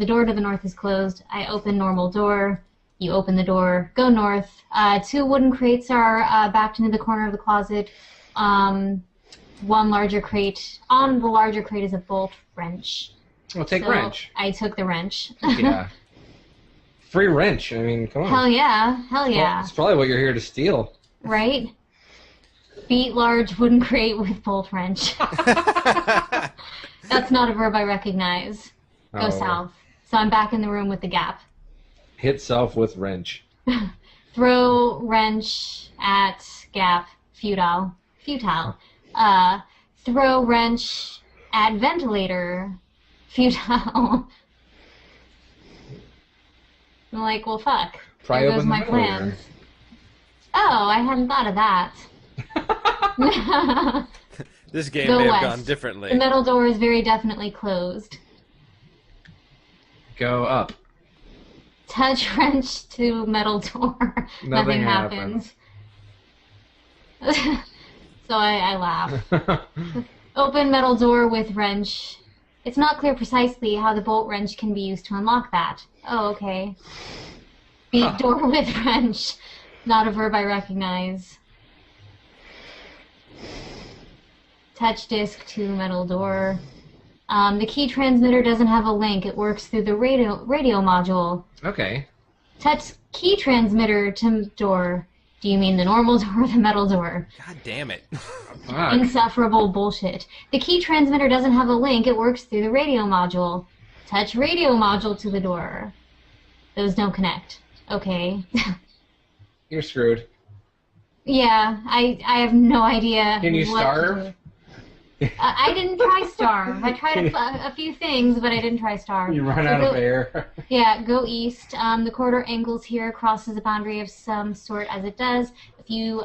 door to the north is closed. I open normal door. You open the door. Go north. 2 wooden crates are backed into the corner of the closet. One larger crate. On the larger crate is a bolt wrench. Well, take wrench. I took the wrench. Yeah. Free wrench. I mean, come on. Hell yeah. Hell yeah. Well, it's probably what you're here to steal. Right? Beat large wooden crate with bolt wrench. That's not a verb I recognize. Go south. So I'm back in the room with the gap. Hit self with wrench. Throw wrench at gap. Futile. Throw wrench at ventilator. Futile. I'm like, well, fuck. Pry There goes open my the ventilator. plans. Oh, I hadn't thought of that. This game Go may have west. gone differently. The metal door is very definitely closed. Go up. Touch wrench to metal door. Nothing happens. So I laugh. Open metal door with wrench. It's not clear precisely how the bolt wrench can be used to unlock that. Oh, okay. Beat door with wrench. Not a verb I recognize. Touch disc to metal door. The key transmitter doesn't have a link. It works through the radio module. Okay. Touch key transmitter to door. Do you mean the normal door or the metal door? God damn it. Fuck. Insufferable bullshit. The key transmitter doesn't have a link. It works through the radio module. Touch radio module to the door. Those don't connect. Okay. You're screwed. Yeah, I have no idea. Can you what to starve? do. I didn't try starve. I tried a few things, but I didn't try starve. You run out of air. Yeah, go east. The corridor angles here, crosses a boundary of some sort as it does. A few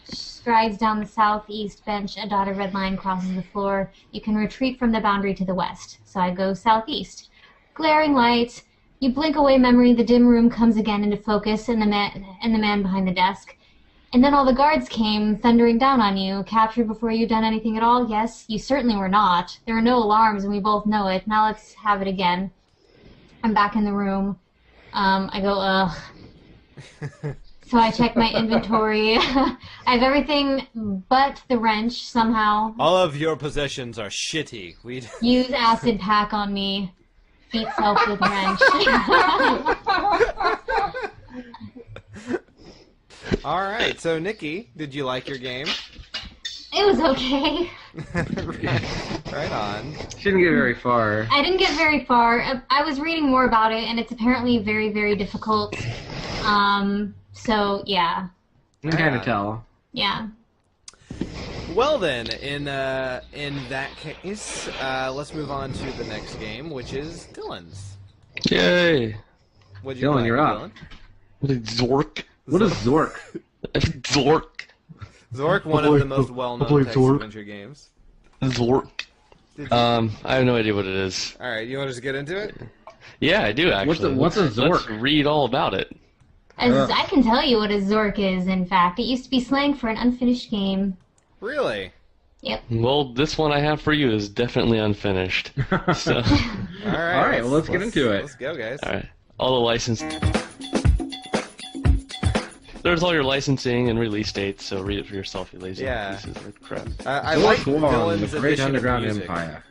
strides down the southeast bench, a dotted red line crosses the floor. You can retreat from the boundary to the west. So I go southeast. Glaring light. You blink away memory. The dim room comes again into focus, and the man behind the desk. And then all the guards came, thundering down on you. Captured before you'd done anything at all? Yes, you certainly were not. There are no alarms, and we both know it. Now let's have it again. I'm back in the room. I go, ugh. So I check my inventory. I have everything but the wrench, somehow. All of your possessions are shitty. Use acid pack on me. Beat self with wrench. Alright, so Nikki, did you like your game? It was okay. Right on. She didn't get very far. I didn't get very far. I was reading more about it, and it's apparently very, very difficult. So, yeah. You can kind of tell. Yeah. Well then, in that case, let's move on to the next game, which is Dylan's. Yay! What'd you Dylan, play, you're up. Dylan? What is Zork? What is Zork? Zork. Zork, one of the most well-known text adventure games. Zork. I have no idea what it is. Alright, you want to just get into it? Yeah, I do actually. What's a Zork? Let's read all about it. I can tell you what a Zork is, in fact. It used to be slang for an unfinished game. Really? Yep. Well, this one I have for you is definitely unfinished. So. Alright, well, let's get into it. Let's go, guys. Alright. All the license. There's all your licensing and release dates, so read it for yourself, you lazy pieces of crap. I like Zork Wong, Dylan's the Great edition of Underground music. Empire.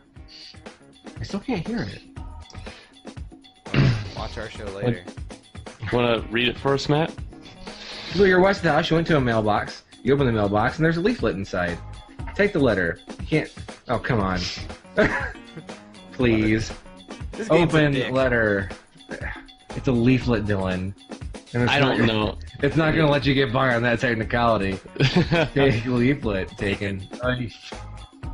I still can't hear it. Watch our show later. Want to read it for us, Matt? So you're west of the house, you went to a mailbox, you open the mailbox, and there's a leaflet inside. Take the letter. You can't... Oh, come on. Please. This game's a Open dick. letter. It's a leaflet, Dylan. And it's I don't know. It's not going to let you get by on that technicality. Take leaflet taken.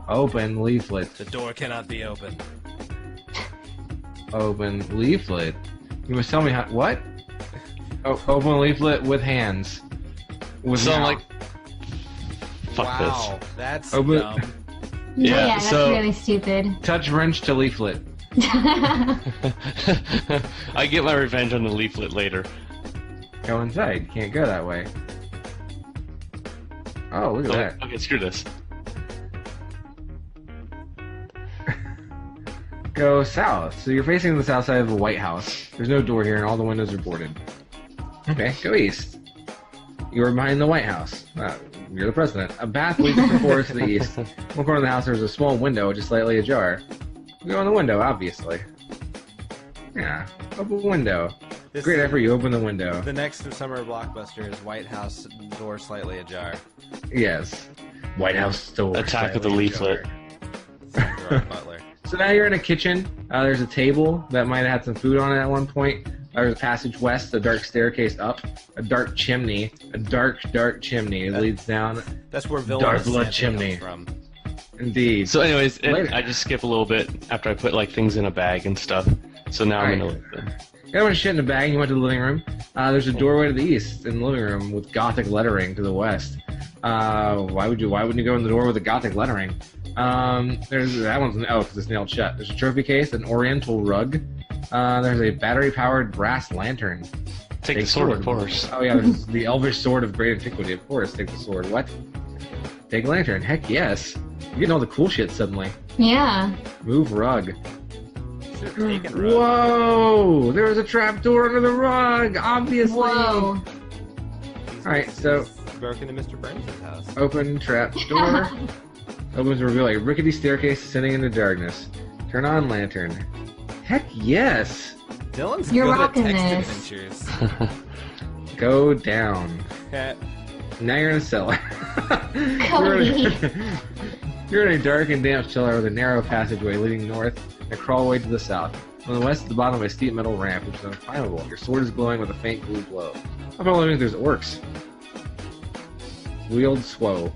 Open leaflet. The door cannot be opened. Open leaflet. You must tell me how... What? Oh, open leaflet with hands. With So I'm mouth. like, fuck Wow, that's Open- dumb. Yeah, that's so- really stupid. Touch wrench to leaflet. this. I get my revenge on the leaflet later. Go inside. Can't go that way. Oh, look at that. Okay, screw this. Go south. So you're facing the south side of the White House. There's no door here, and all the windows are boarded. Okay, go east. You are behind the White House. You're the president. A path leads from the forest to the east. In one corner of the house, there's a small window, just slightly ajar. Go in the window, obviously. Yeah, open window. This Great is- effort, you open the window. The next summer blockbuster is White House door slightly ajar. Yes. White House door. Attack of the slightly leaflet. ajar. Gerard Butler. So now you're in a kitchen. There's a table that might have had some food on it at one point. There's a passage west, a dark staircase up, a dark chimney, a dark chimney leads down. That's where villainous Darkblood chimney from. Indeed. So anyways, I just skip a little bit after I put like things in a bag and stuff. So now I'm gonna. You got a bunch of shit in a bag. You went to the living room. There's a doorway to the east in the living room with Gothic lettering to the west. Why wouldn't you go in the door with the Gothic lettering? There's that one's because it's nailed shut. There's a trophy case, an Oriental rug. There's a battery-powered brass lantern. Take the sword, of course. Oh yeah, there's the elvish sword of great antiquity. Of course, take the sword. What? Take lantern. Heck yes. You're getting all the cool shit suddenly. Yeah. Move rug. Rug. Whoa! There was a trapdoor under the rug. Obviously. Whoa. All right, so broke into Mr. Burns' house. open trapdoor. Opens to reveal a rickety staircase sending into darkness. Turn on lantern. Heck yes! Dylan's You're good at rocking text this. adventures. Go down. Now you're in a cellar. Cody. You're in a dark and damp cellar with a narrow passageway leading north and a crawlway to the south. On the west, at the bottom of a steep metal ramp, which is unclimbable. Your sword is glowing with a faint blue glow. Up on the living, there's orcs. Wield Swow.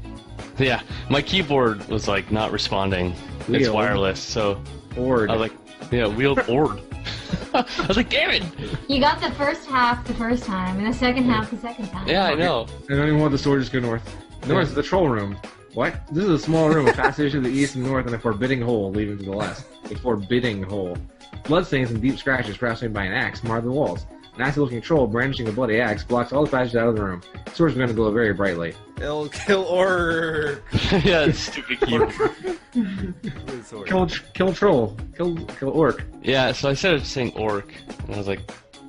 Yeah, my keyboard was like not responding. It's Wield. wireless, so Ord. I was like, yeah, wield ord. I was like, damn it! You got the first half the first time, and the second half the second time. Yeah, I know. I don't even want the sword, just go north. North is the troll room. What? This is a small room with passage to the east and north and a forbidding hole leading to the west. A forbidding hole. Bloodstains and deep scratches, perhaps made by an axe, mar the walls. An nasty-looking troll brandishing a bloody axe blocks all the passages out of the room. The sword's going to glow very brightly. It'll kill orc. Yeah, it's stupid keyboard. Kill troll. Kill orc. Yeah, so I started saying orc, and I was like,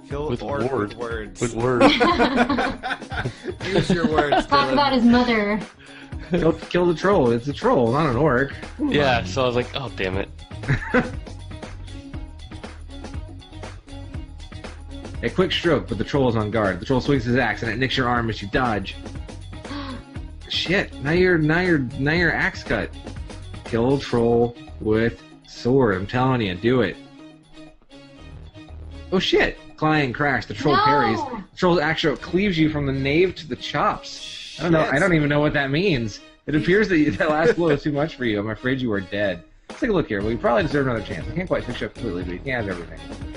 Kill with orc word. with words. with word. Use your words. Talk Dylan. about his mother. Kill the troll. It's a troll, not an orc. Yeah, so I was like, oh, damn it. A quick stroke, but the troll is on guard. The troll swings his axe, and it nicks your arm as you dodge. Shit! Now you're axe cut. Kill troll with sword. I'm telling you, do it. Oh shit! Clang crash. The troll No! parries. The troll's axe stroke cleaves you from the nave to the chops. I don't know. Shit. I don't even know what that means. It appears that last blow is too much for you. I'm afraid you are dead. Let's take a look here. Well, you probably deserve another chance. I can't quite fix you up completely, but you can't have everything.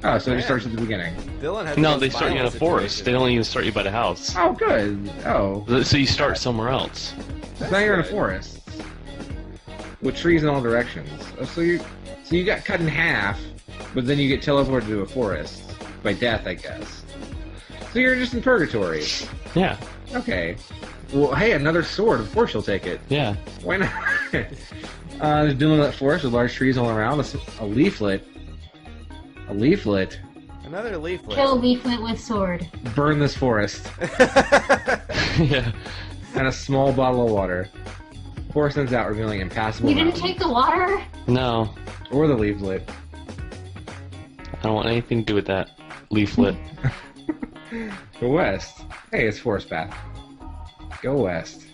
Oh, so it just starts at the beginning. Dylan has No, the they most start you in a violent forest. situation. They don't even start you by the house. Oh, good. Oh. So you start somewhere else. So now you're in a good. forest with trees in all directions. Oh, so you got cut in half, but then you get teleported to a forest by death, I guess. So you're just in purgatory. Yeah, Okay. Well, hey, another sword. Of course you'll take it. yeah. Why not? There's dealing with that forest with large trees all around. A leaflet. A leaflet. Another leaflet. Kill leaflet with sword. Burn this forest. Yeah. And a small bottle of water. Forest ends out, revealing impassable You didn't mountains. take the water? No, Or the leaflet. I don't want anything to do with that leaflet. Go west. Hey, it's forest path. Go west.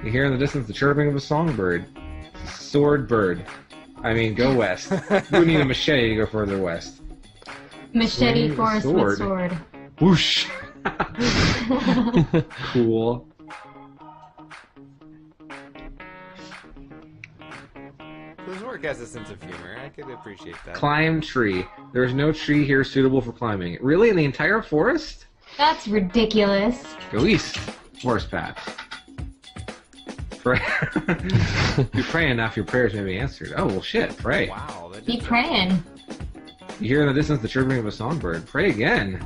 You hear in the distance the chirping of a songbird. It's a sword bird. I mean, go west. You need a machete to go further west. Machete Swing forest sword. with sword. Whoosh! Cool. So Zork has a sense of humor. I could appreciate that. Climb tree. There is no tree here suitable for climbing. Really? In the entire forest? That's ridiculous. Go east. Forest path. Pray. If you pray enough, your prayers may be answered. Oh, well, shit. Pray. Wow. That Keep just- praying. You hear in the distance the chirping of a songbird. Pray again.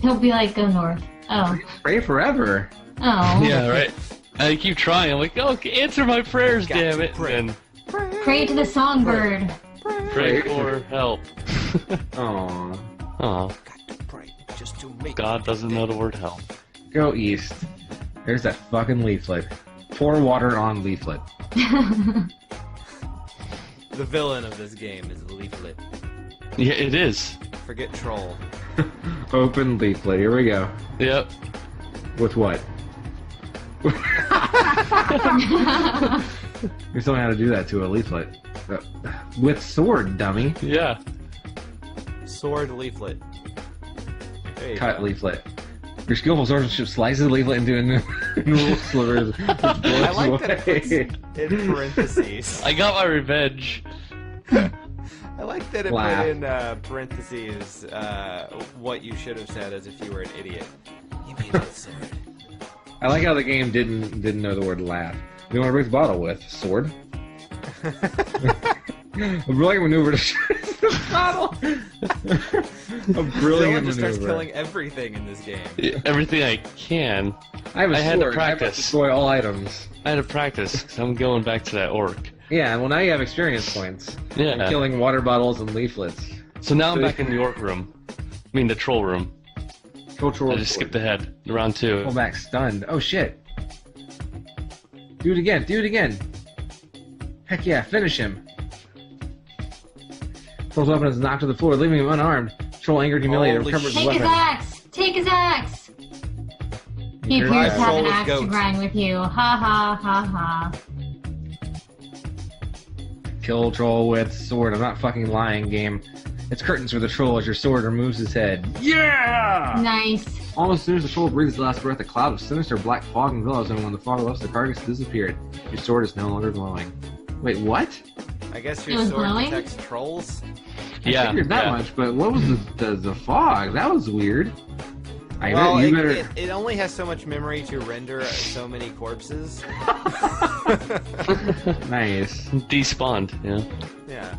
He'll be like, go north. Oh. Pray forever. Oh. Yeah, right. I keep trying. I'm like, oh, answer my prayers, Got damn to it. pray. And Pray to the songbird. pray for help. Aww. Oh, Got to pray just to make God doesn't know the word help. Go east. There's that fucking leaflet. Pour water on leaflet. The villain of this game is the leaflet. Yeah, it is. Forget troll. Open leaflet. Here we go. Yep. With what? You're telling me how to do that to a leaflet. With sword, dummy. Yeah. sword leaflet. Cut leaflet. Your skillful swordsmanship slices the leaflet into little slivers. I like that it puts in parentheses. I got my revenge. I like that it put in parentheses what you should have said as if you were an idiot. You made that sword. I like how the game didn't know the word laugh. You want to break the bottle with sword? A brilliant maneuver to shut the bottle. A brilliant Dylan just maneuver. starts killing everything in this game. Everything I can. I have a had to sword. I have to practice. destroy all items. I had to practice, because I'm going back to that orc. Yeah, well now you have experience points. Yeah. You're killing water bottles and leaflets. So now I'm back in the orc room. I mean, the troll room. Troll. I just skipped ahead. Round 2. Pull back stunned. Oh shit. Do it again. Do it again. Heck yeah, finish him. Troll's weapon is knocked to the floor, leaving him unarmed. Troll, angered, humiliated, Holy recovers his Take his weapon. axe! Take his axe! He Your appears to have an Troll is axe to goat. grind with you. Ha ha ha ha. Kill troll with sword. I'm not fucking lying, game. It's curtains for the troll as your sword removes his head. Yeah! Nice. Almost as soon as the troll breathes his last breath, a cloud of sinister black fog envelops him. When the fog lifts, the carcass disappeared. Your sword is no longer glowing. Wait, what? I guess It your was sword glowing? detects trolls. Yeah. I figured that much, but what was the fog? That was weird. Well, You better... it only has so much memory to render so many corpses. Nice. Despawned, yeah. Yeah.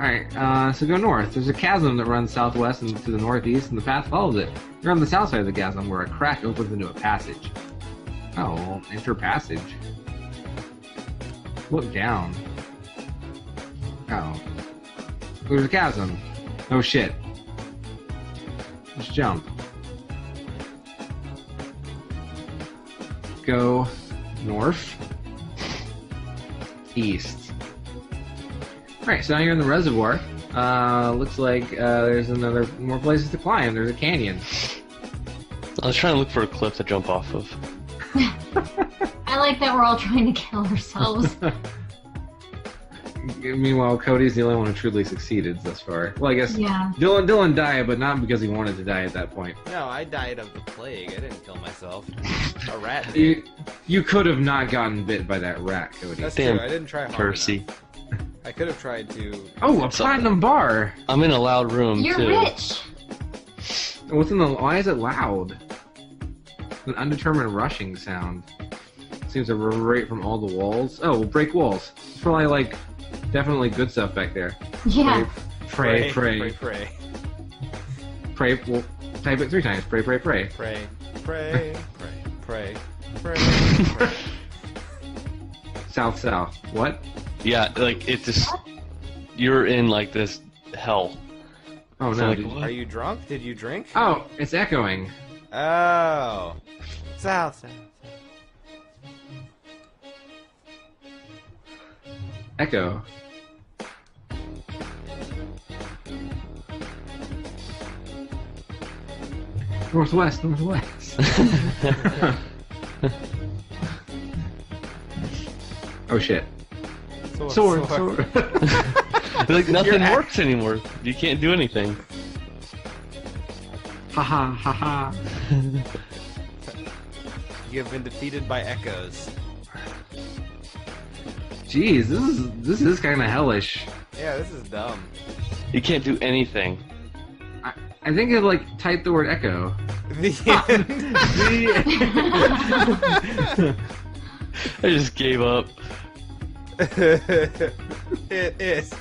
Alright, so go north. There's a chasm that runs southwest and to the northeast, and the path follows it. You're on the south side of the chasm, where a crack opens into a passage. Oh, well, enter passage. Look down. Oh. There's a chasm. Oh shit. Just jump. Go north. East. Alright, so now you're in the reservoir. Looks like there's more places to climb. There's a canyon. I was trying to look for a cliff to jump off of. I like that we're all trying to kill ourselves. Meanwhile, Cody's the only one who truly succeeded thus far. Well, I guess Yeah. Dylan died, but not because he wanted to die at that point. No, I died of the plague. I didn't kill myself. A rat did. You could have not gotten bit by that rat, Cody. That's Damn, true. I didn't try hard Percy. enough. I could have tried to. Oh, a platinum bar! I'm in a loud room, You're too. rich! Why is it loud? An undetermined rushing sound. Seems to reverberate from all the walls. Oh, we'll break walls. It's probably like definitely good stuff back there. Yeah. Pray. Pray. Well, type it 3 times. Pray. Pray. South. What? Yeah, like, it just... You're in, like, this hell. Oh So, no. like, did- what? Are you drunk? Did you drink? Oh, it's echoing. Oh. South. Echo. Northwest. Oh shit. Sword. Like, nothing You're works anymore. You can't do anything. Ha. You have been defeated by echoes. Jeez, this is kind of hellish. Yeah, this is dumb. You can't do anything. I think I'd like type the word echo. The end. I just gave up. It is.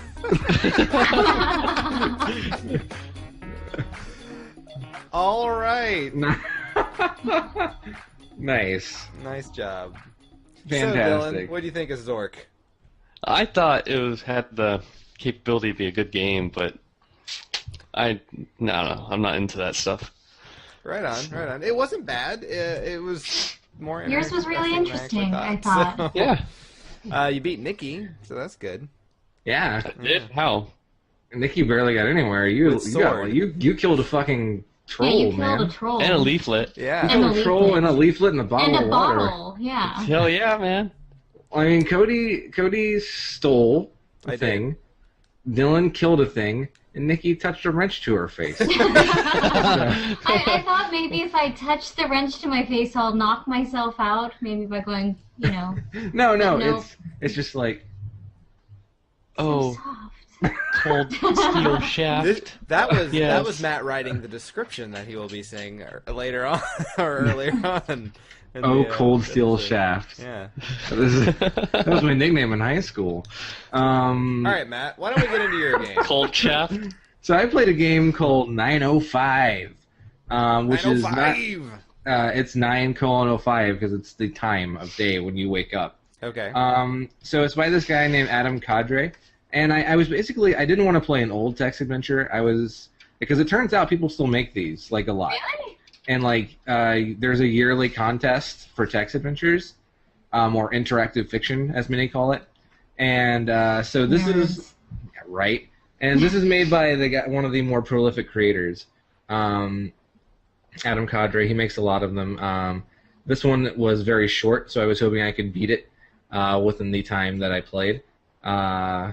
All right. Nice. Nice job. So, Fantastic. Dylan, what do you think of Zork? I thought it had the capability to be a good game, but I don't know. I'm not into that stuff. Right on. It wasn't bad. It was more. Yours was really interesting than interesting, I thought. So, Yeah. you beat Nikki, so that's good. Yeah. I did? How? Nikki barely got anywhere. You With sword. killed a fucking troll, Yeah, you killed man. a troll. And a leaflet. Yeah. You killed And a a troll leaflet. and a leaflet and a bottle And a of water. bottle, yeah. Hell yeah, man. I mean, Cody stole a I thing. Dylan killed a thing, and Nikki touched a wrench to her face. I thought maybe if I touch the wrench to my face, I'll knock myself out. Maybe by going, No, it's just like. Oh. So soft. Cold steel shaft. That was Matt writing the description that he will be saying later on or earlier on. Cold steel shaft. Yeah. That was my nickname in high school. All right, Matt. Why don't we get into your game? Cold shaft. So I played a game called 905, which is not. It's 9:05 because it's the time of day when you wake up. Okay. So it's by this guy named Adam Cadre. And I was basically, I didn't want to play an old text adventure. Because it turns out people still make these, like, a lot. Really? And, like, there's a yearly contest for text adventures, or interactive fiction, as many call it. And so this is, right. And this is made by one of the more prolific creators, Adam Cadre. He makes a lot of them. This one was very short, so I was hoping I could beat it within the time that I played.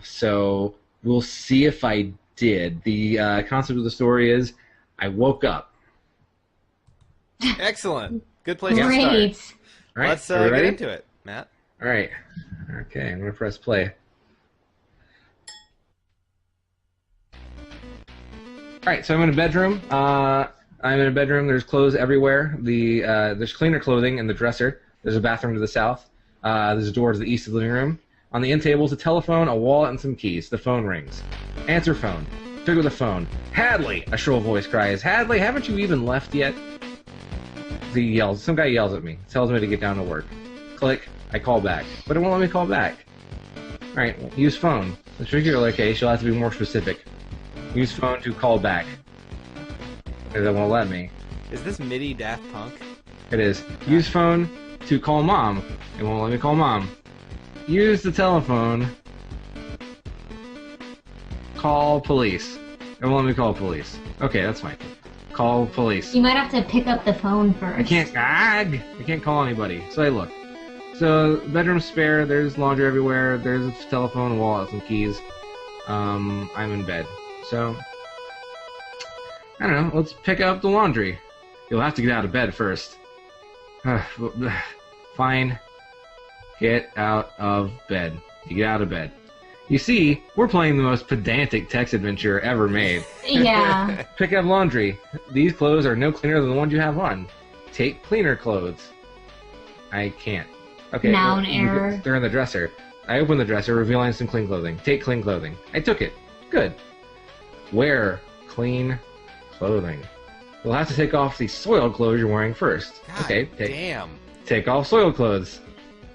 So we'll see if I did. The concept of the story is I woke up. Excellent. Good place to Great. start. All right, Let's get into it, Matt. All right. Okay, I'm going to press play. All right, so I'm in a bedroom. There's clothes everywhere. There's cleaner clothing in the dresser. There's a bathroom to the south. There's a door to the east of the living room. On the end table is a telephone, a wallet, and some keys. The phone rings. Answer phone. Figure the phone. Hadley! A shrill voice cries. Hadley, haven't you even left yet? Some guy yells at me. Tells me to get down to work. Click. I call back. But it won't let me call back. Alright, use phone. The particular case, you'll have to be more specific. Use phone to call back. Because it won't let me. Is this MIDI Daft Punk? It is. Use phone to call mom. It won't let me call mom. Use the telephone. Call police. It won't let me call police. Okay, that's fine. Call police. You might have to pick up the phone first. I can't call anybody. So I look. So bedroom's spare. There's laundry everywhere. There's a telephone, a wallet, some keys. I'm in bed. So I don't know. Let's pick up the laundry. You'll have to get out of bed first. Fine. Get out of bed. You get out of bed. You see, we're playing the most pedantic text adventure ever made. Yeah. Pick up laundry. These clothes are no cleaner than the ones you have on. Take cleaner clothes. I can't. Okay. Noun error. They're in the dresser. I open the dresser, revealing some clean clothing. Take clean clothing. I took it. Good. Wear clean clothing. You'll have to take off the soiled clothes you're wearing first. God okay. Damn. Take off soiled clothes.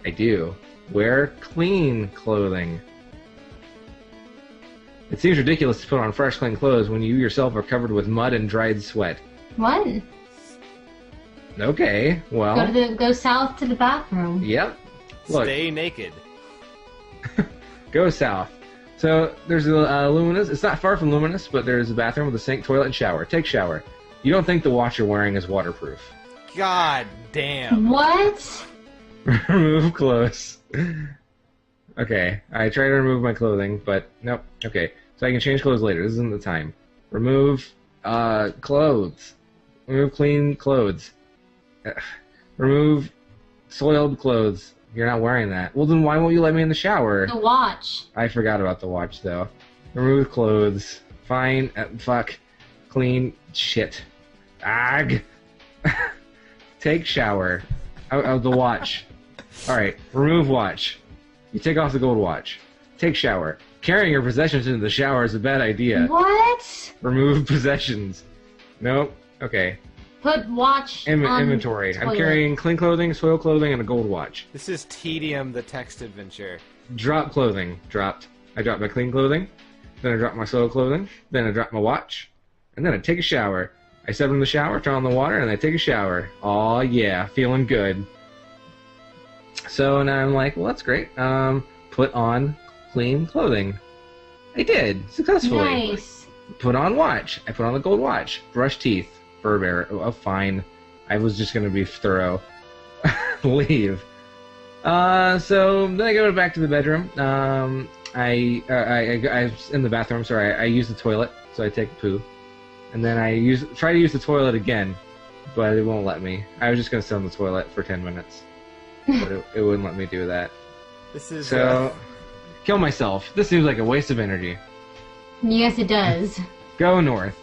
I do. Wear clean clothing. It seems ridiculous to put on fresh, clean clothes when you yourself are covered with mud and dried sweat. What? Okay, well... Go south to the bathroom. Yep. Look. Stay naked. Go south. So, there's a Luminous. It's not far from Luminous, but there's a bathroom with a sink, toilet, and shower. Take shower. You don't think the watch you're wearing is waterproof. God damn. What? Remove clothes. Okay, I try to remove my clothing, but nope. Okay, so I can change clothes later. This isn't the time. Remove clothes. Remove clean clothes. Remove soiled clothes. You're not wearing that. Well, then why won't you let me in the shower? The watch. I forgot about the watch, though. Remove clothes. Fine. Fuck. Clean. Shit. Ag. Take shower. Oh, the watch. Alright, remove watch. You take off the gold watch. Take shower. Carrying your possessions into the shower is a bad idea. What? Remove possessions. Nope. Okay. Put watch on inventory. toilet. I'm carrying clean clothing, soiled clothing, and a gold watch. This is Tedium, the text adventure. Drop clothing. Dropped. I dropped my clean clothing. Then I dropped my soiled clothing. Then I dropped my watch. And then I take a shower. I step in the shower, turn on the water, and I take a shower. Aw, yeah. Feeling good. So now I'm like, well, that's great. Put on clean clothing. I did. Successfully. Nice. Put on watch. I put on the gold watch. Brush teeth. Fur bear. Oh, fine. I was just going to be thorough. Leave. So then I go back to the bedroom. I in the bathroom. Sorry, I use the toilet, so I take a poo, and then I try to use the toilet again, but it won't let me. I was just gonna sit on the toilet for 10 minutes, but it wouldn't let me do that. This is so kill myself. This seems like a waste of energy. Yes, it does. Go north.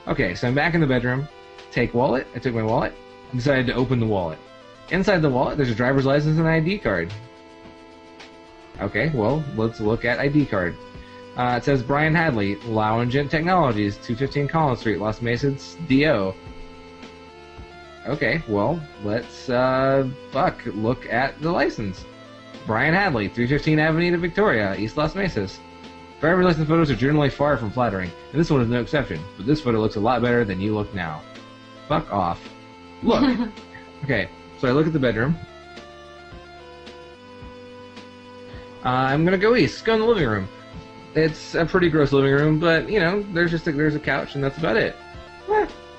Okay, so I'm back in the bedroom. Take wallet. I took my wallet. Decided to open the wallet. Inside the wallet, there's a driver's license and an ID card. Okay, well, let's look at ID card. It says Brian Hadley, Loungent Technologies, 215 Collins Street, Las Mesas, DO. Okay, well, let's, look at the license. Brian Hadley, 315 Avenida Victoria, East Las Mesas. Driver's license photos are generally far from flattering, and this one is no exception, but this photo looks a lot better than you look now. Fuck off. Look! Okay, so I look at the bedroom. I'm gonna go east. Go in the living room. It's a pretty gross living room, but you know, there's a couch and that's about it.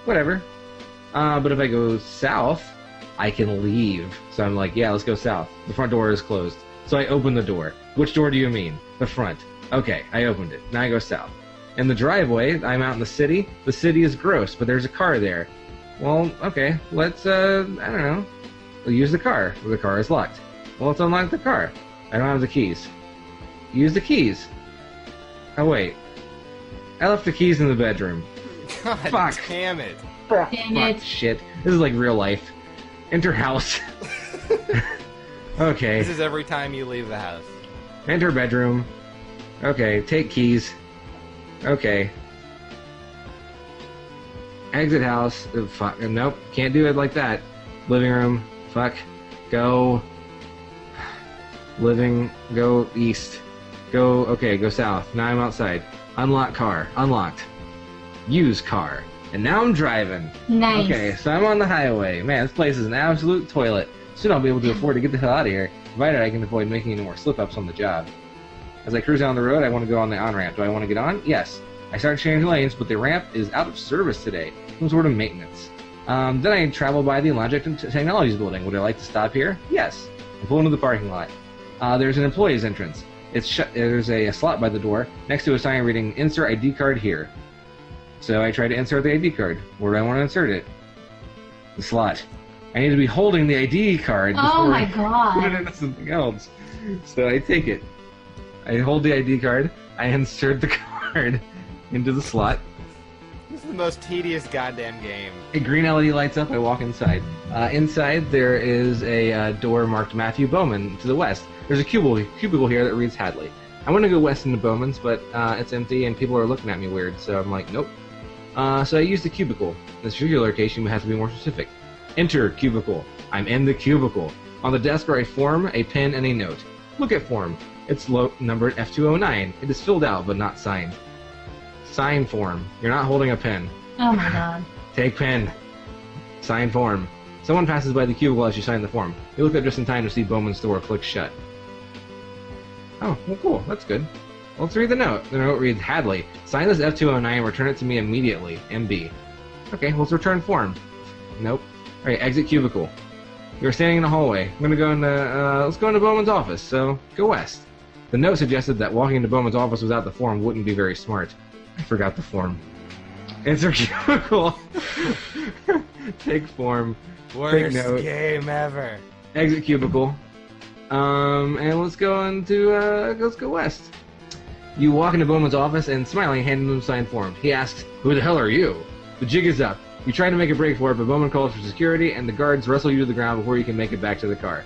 Whatever. But if I go south, I can leave. So I'm like, yeah, let's go south. The front door is closed. So I open the door. Which door do you mean? The front. Okay, I opened it. Now I go south. In the driveway, I'm out in the city. The city is gross, but there's a car there. Well, okay, let's, I don't know. We'll use the car. The car is locked. Well, let's unlock the car. I don't have the keys. Use the keys. Oh, wait. I left the keys in the bedroom. God Fuck. damn it. Damn it. Shit. This is like real life. Enter house. Okay. This is every time you leave the house. Enter bedroom. Okay, take keys. Okay. Exit house. Oh, fuck. Nope, can't do it like that. Living room. Fuck. Go. Living. Go east. Go. Okay, go south. Now I'm outside. Unlock car. Unlocked. Use car. And now I'm driving. Nice. Okay, so I'm on the highway. Man, this place is an absolute toilet. Soon I'll be able to afford to get the hell out of here, provided I can avoid making any more slip-ups on the job. As I cruise down the road, I want to go on the on-ramp. Do I want to get on? Yes. I start changing lanes, but the ramp is out of service today. Some sort of maintenance. Then I travel by the Logic and Technologies building. Would I like to stop here? Yes. I pull into the parking lot. There's an employee's entrance. It's shut. There's a slot by the door next to a sign reading "Insert ID card here." So I try to insert the ID card. Where do I want to insert it? The slot. I need to be holding the ID card before I put it into something else. So I take it. I hold the ID card. I insert the card into the slot. This is the most tedious goddamn game. A green LED lights up. I walk inside. Inside there is a door marked Matthew Bowman to the west. There's a cubicle here that reads Hadley. I want to go west into Bowman's, but it's empty and people are looking at me weird. So I'm like, nope. So I use the cubicle. In this particular case, you have to be more specific. Enter cubicle. I'm in the cubicle. On the desk are a form, a pen, and a note. Look at form. It's numbered F209. It is filled out, but not signed. Sign form. You're not holding a pen. Oh my god. Take pen. Sign form. Someone passes by the cubicle as you sign the form. You look up just in time to see Bowman's door click shut. Oh, well, cool. That's good. Well, let's read the note. The note reads, Hadley, sign this F209 and return it to me immediately. MB. Okay, let's return form. Nope. Alright, exit cubicle. You're standing in the hallway. I'm gonna go into, let's go into Bowman's office, so go west. The note suggested that walking into Bowman's office without the form wouldn't be very smart. I forgot the form. Enter cubicle. Take form. Worst game ever. Exit cubicle. And let's go west. You walk into Bowman's office and, smiling, hand him the signed form. He asks, who the hell are you? The jig is up. You try to make a break for it, but Bowman calls for security, and the guards wrestle you to the ground before you can make it back to the car.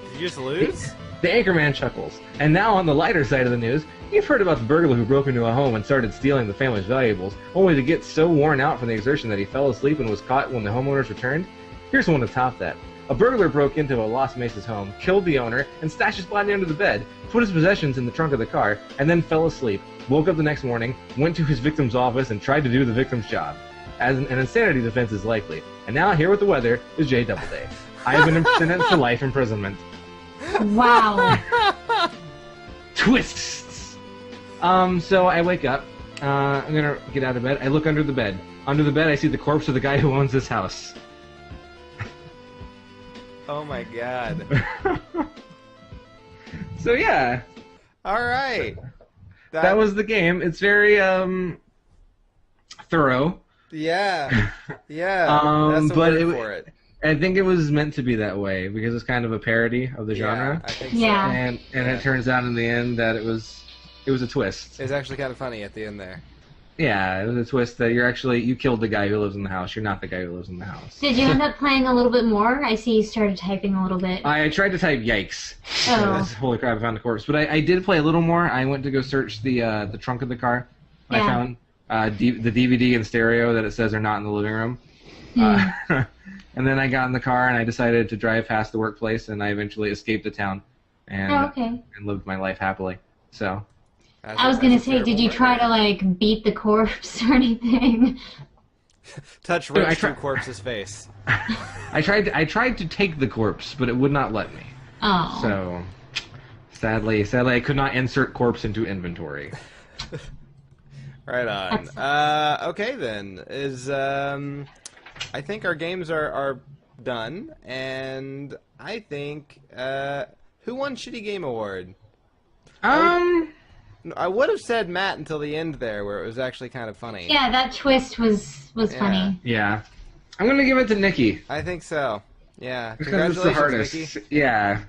Did you just lose? The anchorman chuckles. And now on the lighter side of the news, you've heard about the burglar who broke into a home and started stealing the family's valuables, only to get so worn out from the exertion that he fell asleep and was caught when the homeowners returned? Here's one to top that. A burglar broke into a Las Mesas home, killed the owner, and stashed his body under the bed, put his possessions in the trunk of the car, and then fell asleep, woke up the next morning, went to his victim's office, and tried to do the victim's job. As an insanity defense is likely. And now, here with the weather, is Jay Doubleday. I have been sentenced to life imprisonment. Wow. Twists! So I wake up. I'm gonna get out of bed. I look under the bed. Under the bed, I see the corpse of the guy who owns this house. Oh my god. So yeah. All right. That was the game. It's very thorough. Yeah. Yeah. That's the word for it. I think it was meant to be that way because it's kind of a parody of the genre. I think so. Yeah. And it turns out in the end that it was a twist. It was actually kind of funny at the end there. Yeah, it was a twist that you killed the guy who lives in the house. You're not the guy who lives in the house. Did you end up playing a little bit more? I see you started typing a little bit. I tried to type yikes. Oh. Holy crap, I found a corpse. But I did play a little more. I went to go search the trunk of the car. Yeah. I found the DVD and stereo that it says are not in the living room. And then I got in the car and I decided to drive past the workplace, and I eventually escaped the town and lived my life happily. So. I was gonna say, did you try to like beat the corpse or anything? Touch Rich through corpse's face. I tried to take the corpse, but it would not let me. Oh. So, sadly, I could not insert corpse into inventory. Right on. Okay then. I think our games are done, and I think who won Shitty Game Award? I would have said Matt until the end there, where it was actually kind of funny. Yeah, that twist was funny. Yeah. I'm gonna give it to Nikki. I think so. Yeah. Because it's the hardest. Nikki. Yeah.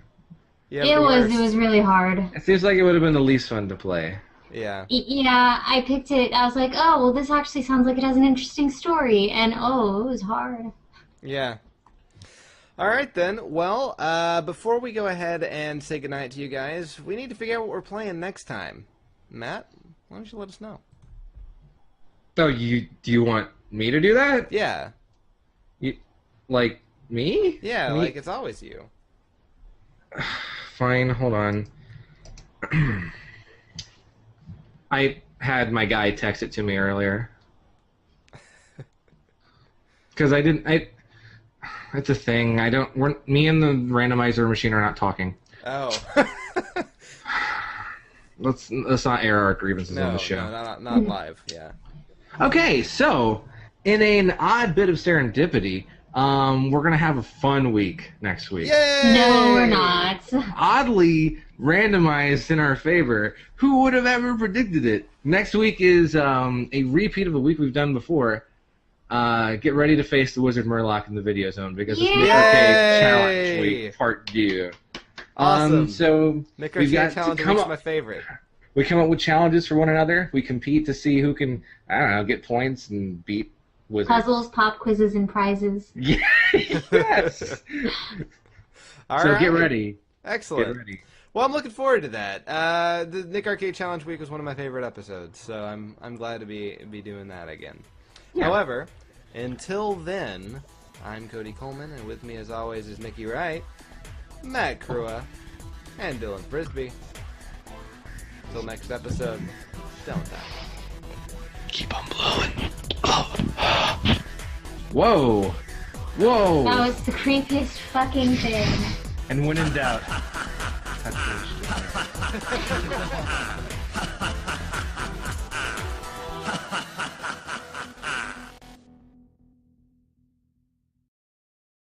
It was really hard. It seems like it would have been the least fun to play. Yeah. Yeah, I picked it. I was like, oh, well, this actually sounds like it has an interesting story, and oh, it was hard. Yeah. All right, then. Well, before we go ahead and say goodnight to you guys, we need to figure out what we're playing next time. Matt, why don't you let us know? Oh, do you want me to do that? Yeah. Like me? Yeah, me? like it's always you. Fine, hold on. I had my guy text it to me earlier. Because it's a thing. Me and the randomizer machine are not talking. Oh. Let's not air our grievances on the show. No, not live, yeah. Okay, so, in an odd bit of serendipity, we're going to have a fun week next week. Yay! No, we're not. Oddly randomized in our favor. Who would have ever predicted it? Next week is a repeat of a week we've done before. Get ready to face the Wizard Murloc in the video zone because it's Nick Arcade Challenge Week Part 2. Awesome. So Nick we've Arcade got Challenge Week's my favorite. We come up with challenges for one another. We compete to see who can, I don't know, get points and beat Wizards. Puzzles, pop quizzes, and prizes. Yes. All so right. get ready. Excellent. Get ready. Well, I'm looking forward to that. The Nick Arcade Challenge Week was one of my favorite episodes, so I'm glad to be doing that again. Yeah. However, until then, I'm Cody Coleman, and with me as always is Nikki Wright, Matt Crua, and Dylan Frisbee. Until next episode, don't die. Keep on blowing. Whoa. Whoa. That was the creepiest fucking thing. And when in doubt, touch